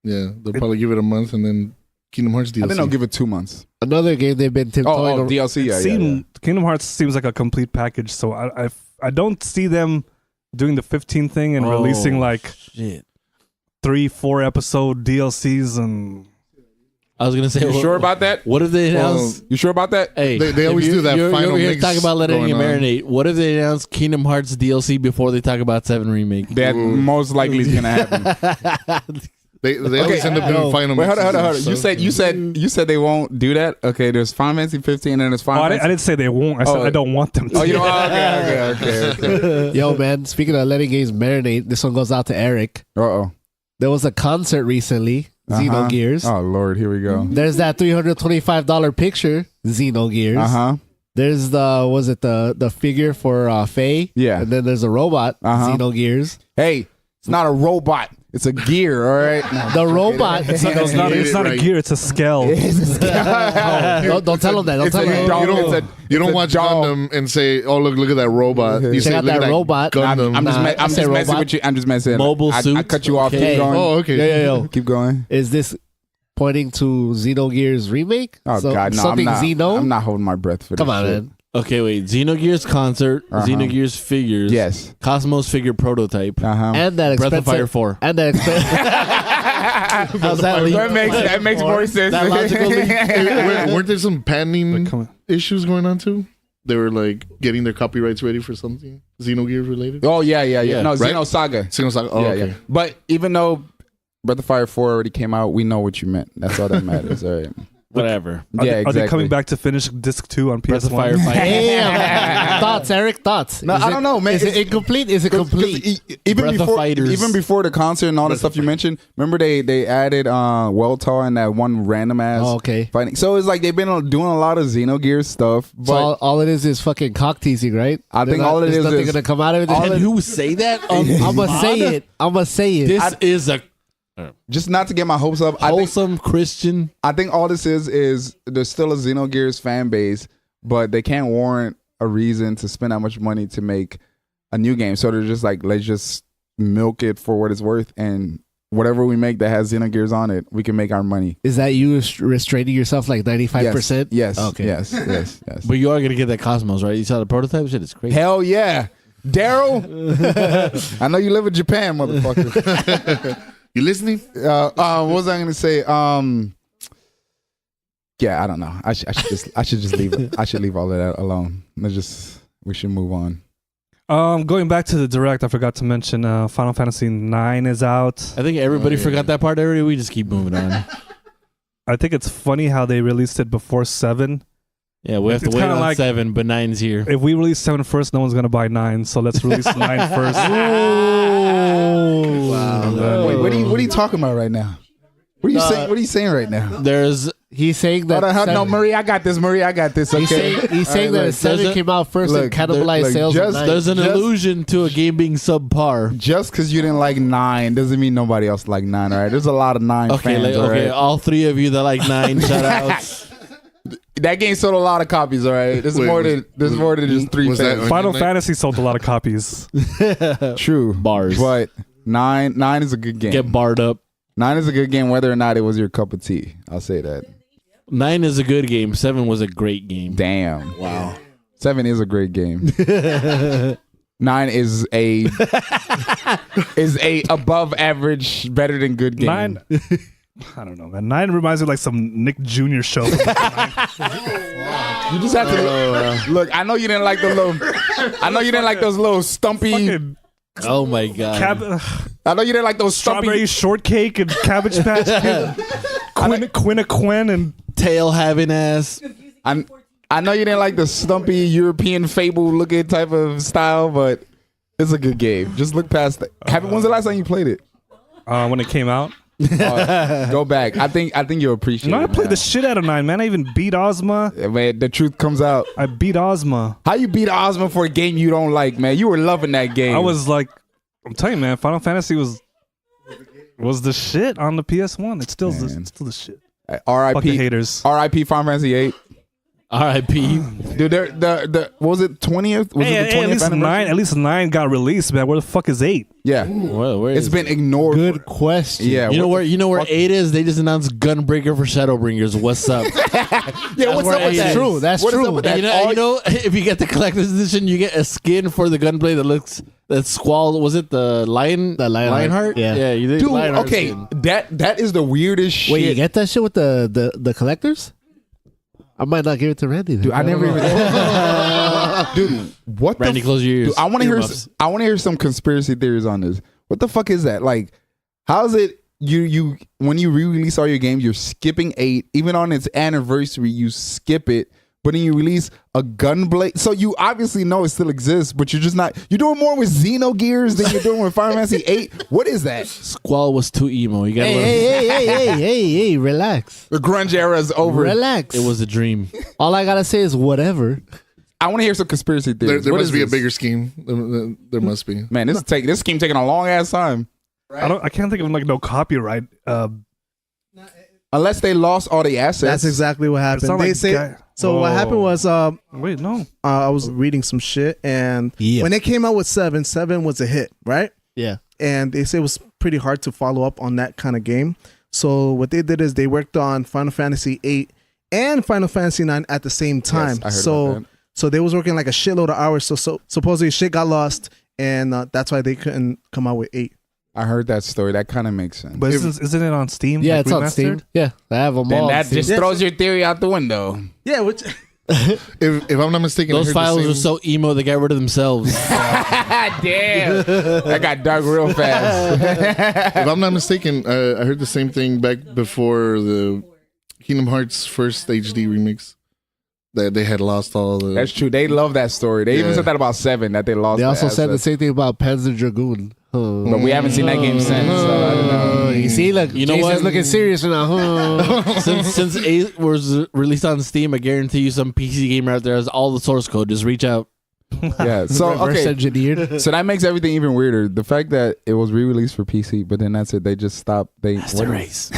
Yeah, they'll probably give it a month and then Kingdom Hearts DLC. I think they'll give it 2 months. Another game they've been tiptoeing around. DLC, yeah. Kingdom Hearts seems like a complete package, so I don't see them doing the 15 thing and releasing like Shit. 3-4 episode DLCs and I was gonna say, You sure about that? What if they announce? You sure about that? Hey, They if always you- do that You're final over here mix talking about letting it going on. marinate. What if they announce Kingdom Hearts DLC before they talk about 7 Remake? That most likely is gonna happen. They always end up doing final. Wait, hold on. mixes and stuff. You said they won't do that. Okay, there's Final Fantasy 15 and then there's Final I Fantasy. didn't say they won't. I said I don't want them to. Oh, you know, okay. Yo, man, speaking of letting games marinate, this one goes out to Eric. Uh-oh. There was a concert recently, Xenogears. Oh, Lord, here we go. There's that $325 picture, Xenogears. Uh-huh. There's the figure for Faye. Yeah. And then there's a robot, Uh-huh. Xenogears. Hey, it's not a robot. It's a gear, all right? The robot, It's not a Right. gear. It's a scale. don't tell him that. Don't It's tell a him dog. that. You don't It's a watch doll. Gundam and say, "Oh, look at that robot." You Check say, out "Look at that robot." Gundam." I'm Nah, I just said messing robot. with you. I'm just messing. Mobile I suits. cut you off. Okay. Keep going. Oh, okay. Yo. Keep going. Is this pointing to Xenogears remake? Oh, So- God, no. Something I'm not, Xeno? I'm not holding my breath for Come this on, shit. man. Okay, wait. Xenogears concert, Uh-huh. Xenogears figures, Yes. Cosmos figure prototype, Uh-huh. And that Breath of expensive. Fire 4. And that expensive. How's that leak? that makes more sense. That logical leap. Hey, weren't there some patenting Come on. issues going on too? They were like getting their copyrights ready for something Xenogears related. Oh, yeah. Yeah. No, Right? Xenosaga. Xenosaga. Oh, yeah, okay. yeah. But even though Breath of Fire 4 already came out, we know what you meant. That's all that matters. All right. Whatever. Are they coming back to finish disc 2 on Breath of PS1? Fire 5. Damn. Thoughts, Eric? Thoughts? No, I don't know, man. Is it It's- incomplete? Is it complete? Even Breath of before, Fighters. even before the concert and all the stuff you mentioned, remember they added Weltar and that one random ass Oh, okay. fighting. So it's like they've been doing a lot of Xenogears stuff, but So all it is fucking cock teasing, right? I think all it there's is nothing is- gonna come out of it. Can you say that? I'm gonna say it. I'm gonna say it. This is a just not to get my hopes up. wholesome Christian. I think all this is there's still a Xenogears fan base, but they can't warrant a reason to spend that much money to make a new game. So they're just like, let's just milk it for what it's worth, and whatever we make that has Xenogears on it, we can make our money. Is that you restraining yourself like 95%? Yes. Okay. Yes. But you are gonna get that Cosmos, right? You saw the prototype shit. It's crazy. Hell yeah. Daryl, I know you live in Japan, motherfucker. You listening? What was I gonna say? Yeah, I don't know. I should just leave it. I should leave all of that alone. We should move on. Going back to the direct, I forgot to mention Final Fantasy 9 is out. I think everybody forgot that part already. We just keep moving on. I think it's funny how they released it before 7. Yeah, we have to It's wait kinda on like- 7, but 9's here. If we release 7 first, no one's gonna buy 9, so let's release 9 first. Wow. Wait, what are you talking about right now? What are you saying? What are you saying right now? There's He's saying that. No, Marie, I got this. Marie, I got this. Okay. He's saying that 7 came out first and cannibalized sales. There's an illusion to a game being subpar. Just because you didn't like 9 doesn't mean nobody else liked 9. All right, there's a lot of 9 fans. Okay, all 3 of you that like 9, shout outs. That game sold a lot of copies. All right, there's more than just 3 fans. Final Fantasy sold a lot of copies. True Bars, but 9 is a good game. Get barred up. 9 is a good game, whether or not it was your cup of tea. I'll say that. 9 is a good game. 7 was a great game. Damn. Wow. 7 is a great game. 9 is a above average, better than good game. 9. I don't know, man. 9 reminds me of like some Nick Jr. show. You just have to look. I know you didn't like the little. I know you didn't like those little stumpy. Fucking Oh my god. I know you didn't like those strawberry shortcake and Cabbage Patch Kid. Quinn and Tail having ass. I know you didn't like the stumpy European fable looking type of style, but it's a good game. Just look past that. When's the last time you played it? When it came out. Go back. I think you'll appreciate it. No, I played the shit out of 9, man. I even beat Ozma. Yeah, man, the truth comes out. I beat Ozma. How you beat Ozma for a game you don't like, man? You were loving that game. I was like, I'm telling you, man, Final Fantasy was the shit on the PS1. It's still the shit. R.I.P. Fucking haters. R.I.P. Final Fantasy 8. R.I.P. Dude, the what was it 20th? Was it the 20th at least 9 got released, man. Where the fuck is 8? Yeah. Where it's been ignored. Good question. Yeah. You know where 8 is? They just announced Gunbreaker for Shadowbringers. What's up? Yeah, what's up with that? True. That's true. You know, if you get the collector's edition, you get a skin for the gunblade that looks Squall. Was it the lion? The Lionheart? Yeah. You did Dude, Lionheart okay, skin. that is the weirdest shit. Wait, you get that shit with the collectors? I might not give it to Randy. Dude, I never even. Dude, what Randy, close your ears. Dude, I want to hear some conspiracy theories on this. What the fuck is that? Like, how is it you when you re-release all your games, you're skipping 8, even on its anniversary, you skip it, but then you release a Gunblade. So you obviously know it still exists, but you're just not. You're doing more with Xenogears than you're doing with Final Fantasy 8. What is that? Squall was too emo. You gotta Hey, relax. The grunge era is over. Relax. It was a dream. All I gotta say is whatever. I want to hear some conspiracy theories. There What must is be this? a bigger scheme. There must be. Man, this scheme taking a long ass time. I can't think of like no copyright. Unless they lost all the assets. That's exactly what happened. not They like say guy- so. What happened was Wait, no. I was reading some shit, and when they came out with 7 was a hit, right? Yeah. And they say it was pretty hard to follow up on that kind of game. So what they did is they worked on Final Fantasy 8 and Final Fantasy 9 at the same time. Yes, I heard about that. So they was working like a shitload of hours. So supposedly shit got lost, and that's why they couldn't come out with 8. I heard that story. That kind of makes sense. But isn't it on Steam? Yeah, like it's on remastered? Steam. Yeah, I have them Then all. that on Steam. just throws your theory out the window. Yeah, which If I'm not mistaken, I Those heard files the were same- so emo they got rid of themselves. Damn. That got dark real fast. If I'm not mistaken, I heard the same thing back before the Kingdom Hearts first HD remix. That they had lost all the. That's true. They love that story. They even Yeah. said that about 7, that they lost They also said the assets. same thing about Panzer Dragoon. But we haven't seen that game since. So I don't know. You see, look, You know Jason's what? looking serious now. since 8 was released on Steam, I guarantee you some PC gamer out there has all the source code. Just reach out. Yeah. So Reverse okay. engineered. So that makes everything even weirder. The fact that it was re-released for PC, but then that's it. They just stopped. Race.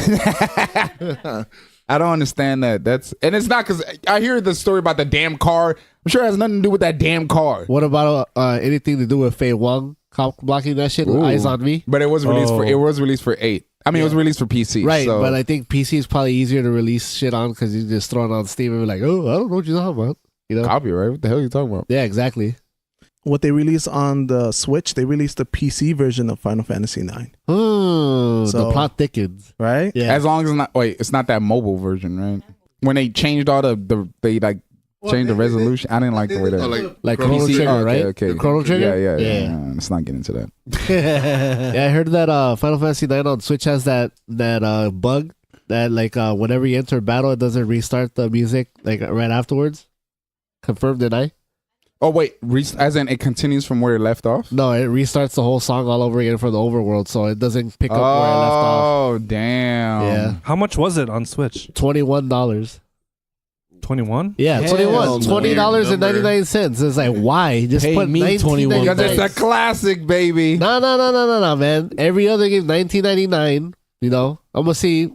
I don't understand that. And it's not because I hear the story about the damn car. I'm sure it has nothing to do with that damn car. What about anything to do with Fei Wang blocking that shit? Ooh. Eyes on me. But it was released for 8. I mean, it was released for PC. Right, so. but I think PC is probably easier to release shit on because you just throw it on Steam and be like, oh, I don't know what you're talking about. You know? Copyright. What the hell are you talking about? Yeah, exactly. what they released on the Switch, they released the PC version of Final Fantasy 9, Oh, the So- plot thickens. right? Yeah. As long as it's not that mobile version, right? When they changed all they changed the resolution. I didn't like the way that. Oh, like Like Chrono PC, Trigger, okay, right? okay. The Chrono Trigger? Yeah. Let's not get into that. Yeah, I heard that Final Fantasy 9 on Switch has that bug that whenever you enter battle, it doesn't restart the music like right afterwards. Confirmed, did I? Oh wait, as in it continues from where it left off. No, it restarts the whole song all over again for the overworld, so it doesn't pick up where it left off. Oh damn! Yeah, How much was it on Switch? $21. 21? Yeah, Hell 21. no. $20.99. It's like, why? Just Pay put me 19.99. Because it's a classic, baby. No, man. Every other game, $19.99. You know, I'm gonna see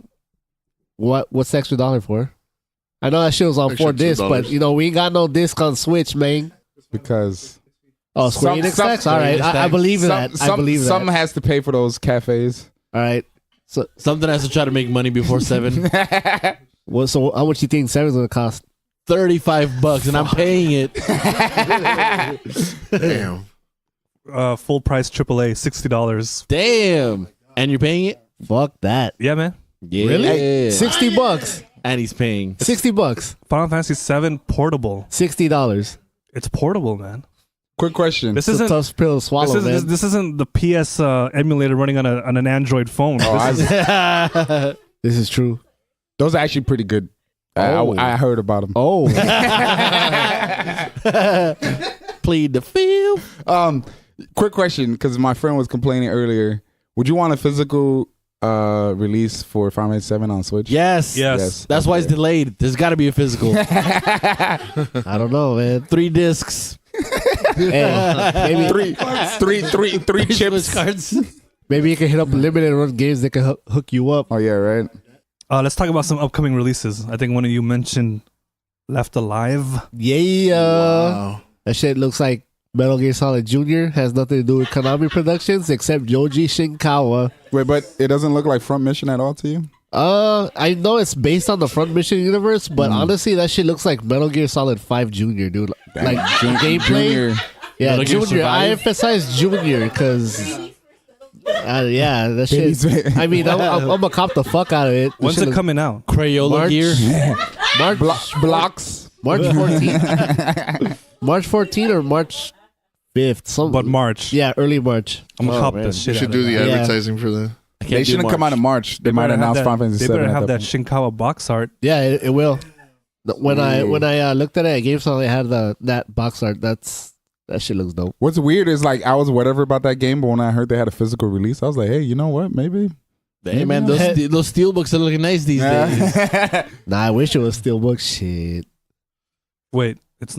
what's the extra dollar for. I know that shit was on Extra 4 discs, but $2. you know we ain't got no disc on Switch, man. Because Oh, Square Enix tax? All right, I believe that. I believe that. Something has to pay for those cafes. All right. Something has to try to make money before 7. Well, so how much you think 7's gonna cost? $35, and I'm paying it. Damn. Full price AAA, $60. Damn. And you're paying it? Fuck that. Yeah, man. Yeah. Really? $60. And he's paying. $60. Final Fantasy 7 portable. $60. It's portable, man. Quick question. This It's a isn't tough pill to swallow, this, man. is, this isn't the PS emulator running on an Android phone. Oh, This is true. those are actually pretty good. Oh. I heard about them. Oh. Plead the field. Quick question, because my friend was complaining earlier. Would you want a physical release for Final Fantasy 7 on Switch? Yes. Yes. That's why it's delayed. There's got to be a physical. I don't know, man. 3 discs. Hey, maybe Three chips. cards. maybe you can hit up limited run games that can hook you up. Oh yeah, right. Let's talk about some upcoming releases. I think one of you mentioned Left Alive. Yeah. Wow. That shit looks like Metal Gear Solid Jr. Has nothing to do with Konami Productions except Joji Shinkawa. Wait, but it doesn't look like Front Mission at all to you? I know it's based on the Front Mission universe, but honestly, that shit looks like Metal Gear Solid 5 Jr., dude. Like gameplay. Junior. Yeah, Metal Gear Junior. I Survive? emphasize Junior because, yeah, that shit. I mean, I'm gonna cop the fuck out of it. That When's shit it looks- coming out? Crayola March? gear. March, Blocks. March 14th. March 14th or March 5th. But March. Yeah, early March. I'm gonna cop man. this You shit. should out do of the that. Yeah. advertising for the. I can't They do shouldn't come out in March. They might better have announce that- Final Fantasy They 7. better at have that point. Shinkawa box art. Yeah, it will. When I looked at it at GameStop, they had that box art. That shit looks dope. What's weird is like I was whatever about that game, but when I heard they had a physical release, I was like, hey, you know what? Maybe. Hey, man, those steelbooks are looking nice these days. Nah, I wish it was Steelbook. Shit. Wait, it's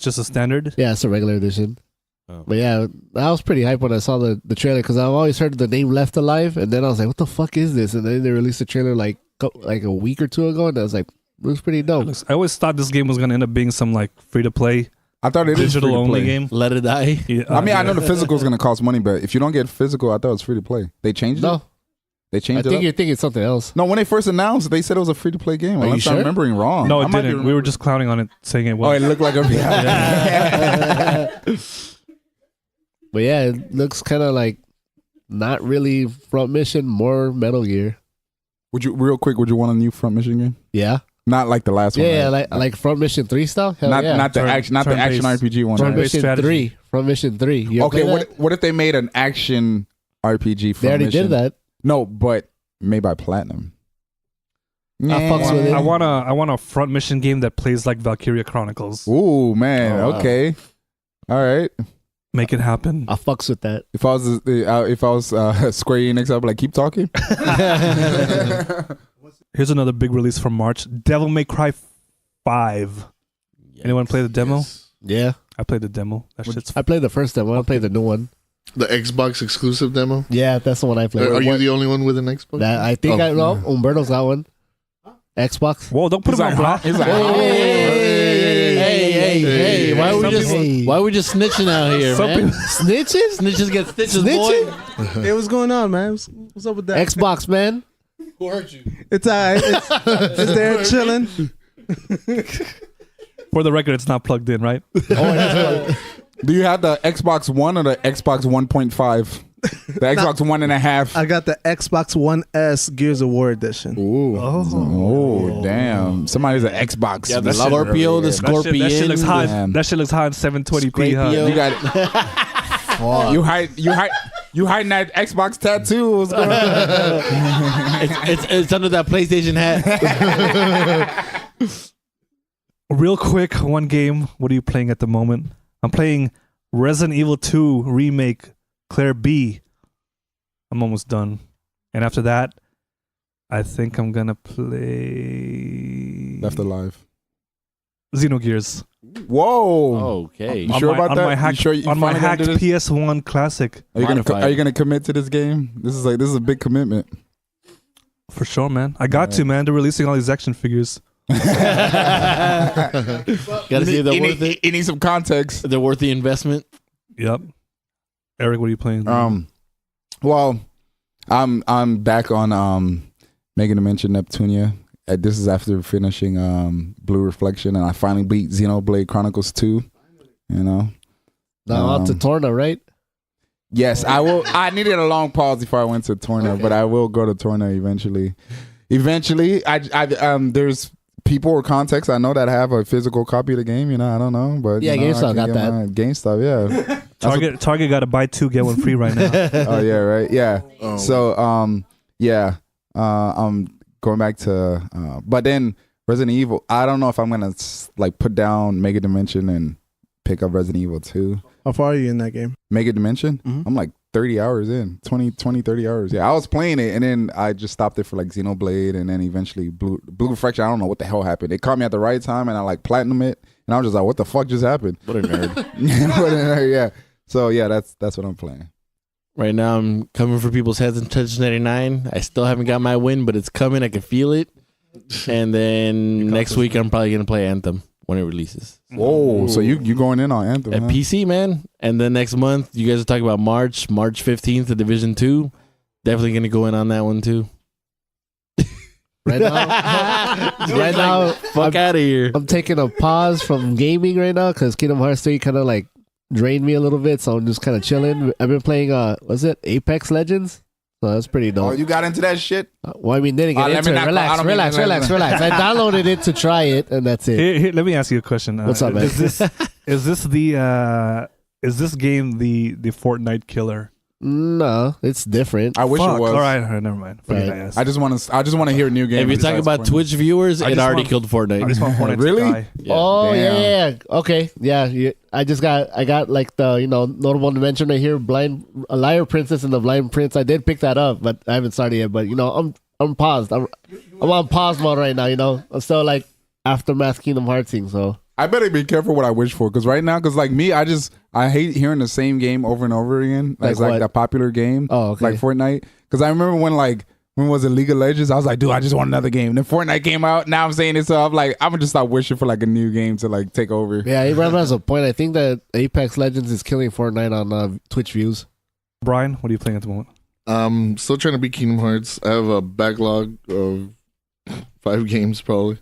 just a standard. Yeah, it's a regular edition. Oh. But yeah, I was pretty hyped when I saw the trailer because I've always heard the name Left Alive, and then I was like, "What the fuck is this?" And then they released the trailer like a week or two ago, and I was like, "Looks pretty dope." I always thought this game was gonna end up being some like free to play I thought it is digital free to only play. game. Let it die. Yeah, I mean, I know the physical is going to cost money, but if you don't get physical, I thought it was free to play. They changed it? No, They I changed think it you're up? thinking something else. No, when they first announced, they said it was a free to play game. Are you Unless I'm sure? remembering wrong. No, I it might be didn't. We were just clowning on it, saying it Oh, was. it looked like a But yeah, it looks kind of like not really Front Mission, more Metal Gear. Would you want a new Front Mission game? Yeah, Not like the last one. yeah, right? like Front Mission 3 style. Hell not yeah. not the action turn-based. RPG one. Front right? Turn-based Mission strategy. 3. Front Mission 3. You ever Okay, play that? what if they made an action RPG? They already Mission? did that. No, but made by Platinum. I fucks with it. I want a front mission game that plays like Valkyria Chronicles. Ooh man, Oh, wow. okay, all right. Make it happen. I fucks with that. If I was Square Enix, I'd be like, keep talking. Here's another big release from March: Devil May Cry 5. Anyone play the demo? Yes. Yeah, I played the demo. That shit's I played the first demo. I played the new one. The Xbox exclusive demo. Yeah, that's the one I played. Are you the only one with an Xbox? That, I think Oh. I know. Umberto's got one. Xbox. Whoa! Don't put He's him on like, block. he's like, Hey, why are we just Hey. why are we just snitching out here, Some man? Snitches? Snitches get stitches, Snitching? boy. Hey, what's going on, man? What's up with that? Xbox, man. Who hurt you? It's alright. It's there chilling. For the record, it's not plugged in, right? do you have the Xbox One or the Xbox 1.5? The Xbox 1.5. I got the Xbox One S Gears of War edition. Ooh. Oh, damn. Somebody's an Xbox. Yeah, the lover Scorpio, over the here. Scorpion. That shit looks hot. Damn. That shit looks hot in 720p. Huh? Scorpio. You got you hiding that Xbox tattoo. What's going on? It's under that PlayStation hat. Real quick, one game. What are you playing at the moment? I'm playing Resident Evil 2 Remake Claire B. I'm almost done. And after that, I think I'm gonna play Left Alive. Xenogears. Whoa. Okay. You sure about on that? My hack, You sure you on my finally gonna hacked do this? PS1 classic. Are you Modified. gonna commit to this game? This is a big commitment. For sure, man. I got to, man. They're releasing all these action figures. Gotta see if they're worth it. It needs some context. They're worth the investment. Yep. Eric, what are you playing? Well, I'm back on Mega Dimension Neptunia. This is after finishing Blue Reflection, and I finally beat Xenoblade Chronicles 2. You know. Now on to Torna, right? Yes, I will. I needed a long pause before I went to Torna, but I will go to Torna eventually. Eventually, I there's people or context I know that have a physical copy of the game. You know, I don't know, but Yeah, you know, GameStop I can got get that. my GameStop, yeah. Target got to buy 2 get 1 free right now. Oh yeah, right, yeah. Oh. So yeah, I'm going back to, but then Resident Evil. I don't know if I'm gonna like put down Mega Dimension and pick up Resident Evil 2. How far are you in that game? Mega Dimension? Mhm. I'm like 30 hours in, 30 hours. Yeah, I was playing it and then I just stopped it for like Xenoblade and then eventually Blue Reflection. I don't know what the hell happened. It caught me at the right time and I like platinum it and I was just like, what the fuck just happened? What a nerd. Yeah. So yeah, that's what I'm playing. Right now, I'm coming for people's heads in Touch 99. I still haven't got my win, but it's coming. I can feel it. And then next week, I'm probably going to play Anthem when it releases. Whoa. So you going in on Anthem, At huh? PC, man. And then next month, you guys are talking about March 15th, the Division 2. Definitely going to go in on that one, too. Right now, Fuck out of here. I'm taking a pause from gaming right now because Kingdom Hearts 3 kind of like drained me a little bit, so I'm just kind of chilling. I've been playing, was it Apex Legends? So that's pretty dope. Oh, you got into that shit? Well, I mean, didn't get let into me it. not- I Relax, don't mean- relax. I downloaded it to try it, and that's it. Here, let me ask you a question. What's up, man? Is this this game the Fortnite killer? No, it's different. I wish Fuck. it was. All right, never mind. Forget Right. I asked. I just want to hear a new game. If you talk besides about Fortnite. Twitch viewers, I it just already want- killed Fortnite. I just want Fortnite Really? to die. Yeah. Oh Damn. yeah. Okay. Yeah. I got like the notable to mention right here, a Liar Princess and the Blind Prince. I did pick that up, but I haven't started yet. But I'm paused. I'm on pause mode right now. I'm still like Aftermath Kingdom Heartsing. So I better be careful what I wish for because right now, because like me, I hate hearing the same game over and over again. Like It's like what? the popular game, Oh, okay. like Fortnite. Because I remember when was it League of Legends? I was like, dude, I just want another game. And then Fortnite came out. Now I'm saying it, so I'm like, I'm gonna just stop wishing for like a new game to like take over. yeah, Abraham has a point. I think that Apex Legends is killing Fortnite on Twitch views. Brian, what are you playing at the moment? Still trying to beat Kingdom Hearts. I have a backlog of 5 games probably.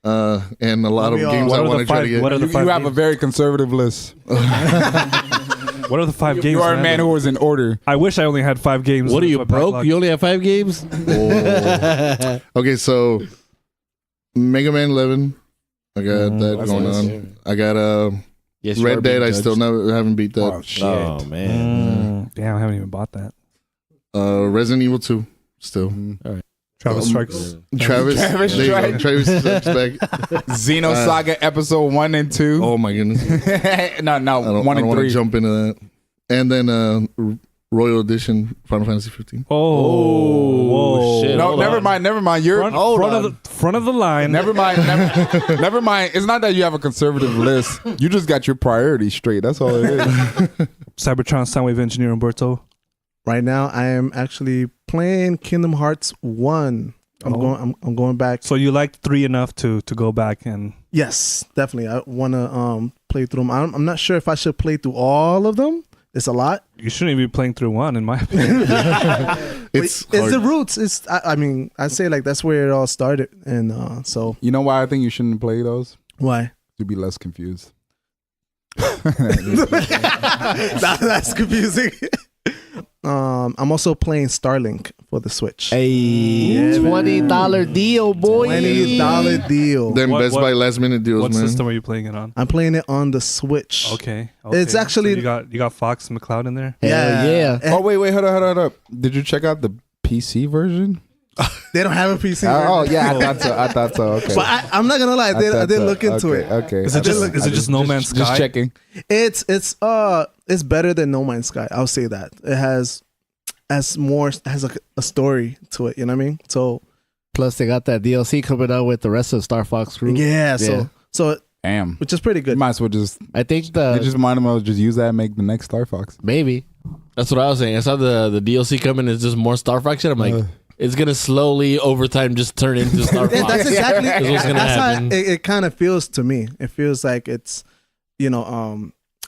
And a lot of We all- games What I are want the to try to five- get. what are the You 5 have a games? very conservative list. What are the 5 games? You are a man who was in order. I wish I only had 5 games. What are you, My broke? backlog. You only have 5 games? Okay, so Mega Man 11. I got that that's going nice. on. I got Yes, you are Red Dead. being I still judged. haven't beat that. Oh shit! Oh, man. Damn, I haven't even bought that. Resident Evil 2 still. Travis Strikes. Travis Travis there you go. Strikes. Travis Strikes back. Xenosaga episode 1 and 2. Oh my goodness. no, I don't 1 and want to 3. jump into that. And then Royal Edition Final Fantasy 15. Oh, whoa. shit. No, Hold never on. mind. You're Front of the line. never mind. Never mind. It's not that you have a conservative list. You just got your priorities straight. That's all it is. Cybertron Soundwave Engineer Umberto. Right now, I am actually playing Kingdom Hearts 1. I'm going back. So you liked 3 enough to go back and Yes, definitely. I want to play through them. I'm not sure if I should play through all of them. It's a lot. you shouldn't be playing through 1 in my opinion. It's the hard. roots. I mean, I'd say like that's where it all started. And so You know why I think you shouldn't play those? why? To be less confused. That's confusing. I'm also playing Starlink for the Switch. Hey, Yeah, $20 deal, boy. $20 deal. Them What- Best what- Buy last minute deals, What man. system are you playing it on? I'm playing it on the Switch. Okay. It's So actually- you got Fox McCloud in there. Hell yeah. Oh wait, hold up. Did you check out the PC version? They don't have a PC. Oh version. yeah, I thought so. Okay. But I'm not gonna lie. I did look into okay, it. Okay. Is it just No Man's Sky? Just checking. It's better than No Man's Sky. I'll say that. It has a story to it. You know what I mean? So Plus, they got that DLC coming out with the rest of the Star Fox crew. yeah. Yeah. So Damn. which is pretty You good. might as well just. I think They just might as well just use that and make the next Star Fox. maybe. That's what I was saying. I saw the DLC coming. It's just more Star Fox shit. I'm like, it's gonna slowly over time just turn into Star Fox. That's exactly. That's what's gonna That's happen. how it kind of feels to me. It feels like it's,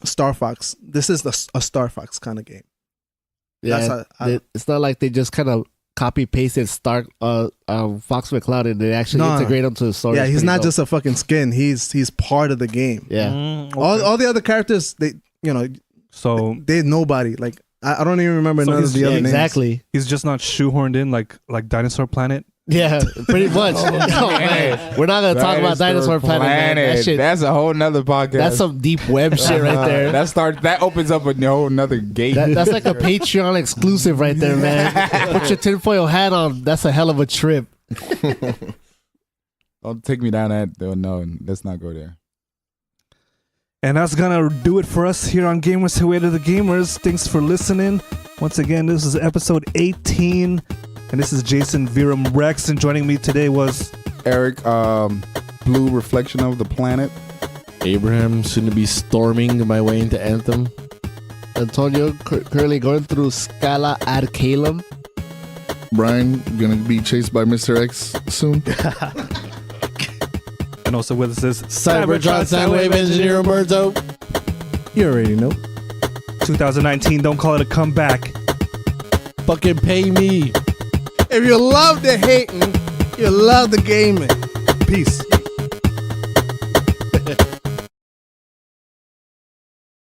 Star Fox. This is a Star Fox kind of game. Yeah, That's how it's not like they just kind of copy pasted Fox McCloud and they actually No. integrate them to the story. Yeah, It's he's pretty not dope. just a fucking skin. He's part of the game. Yeah, All the other characters, they So they're nobody. Like I don't even remember So none of he's- the other names. exactly. he's just not shoehorned in like Dinosaur Planet. Yeah, pretty much. Oh, man. We're not gonna talk about Dinosaur Planet. Man. That shit, That's a whole nother podcast. that's some deep web shit right there. That opens up a whole nother gate. That's like a Patreon exclusive right there, man. Put your tinfoil hat on. That's a hell of a trip. Don't take me down that. No, let's not go there. And that's gonna do it for us here on Gamers Who Hated the Gamers. Thanks for listening. Once again, this is episode 18, and this is Jason Verum Rex, and joining me today was Eric, blue reflection of the planet. Abraham soon to be storming my way into Anthem. Antonio currently going through Scala Arcalum. Brian gonna be chased by Mr. X soon. and also with us is Cybertron Soundwave Engineer Umberto. You already know. 2019. Don't call it a comeback. Fucking pay me. If you love the hating, you love the gaming. Peace.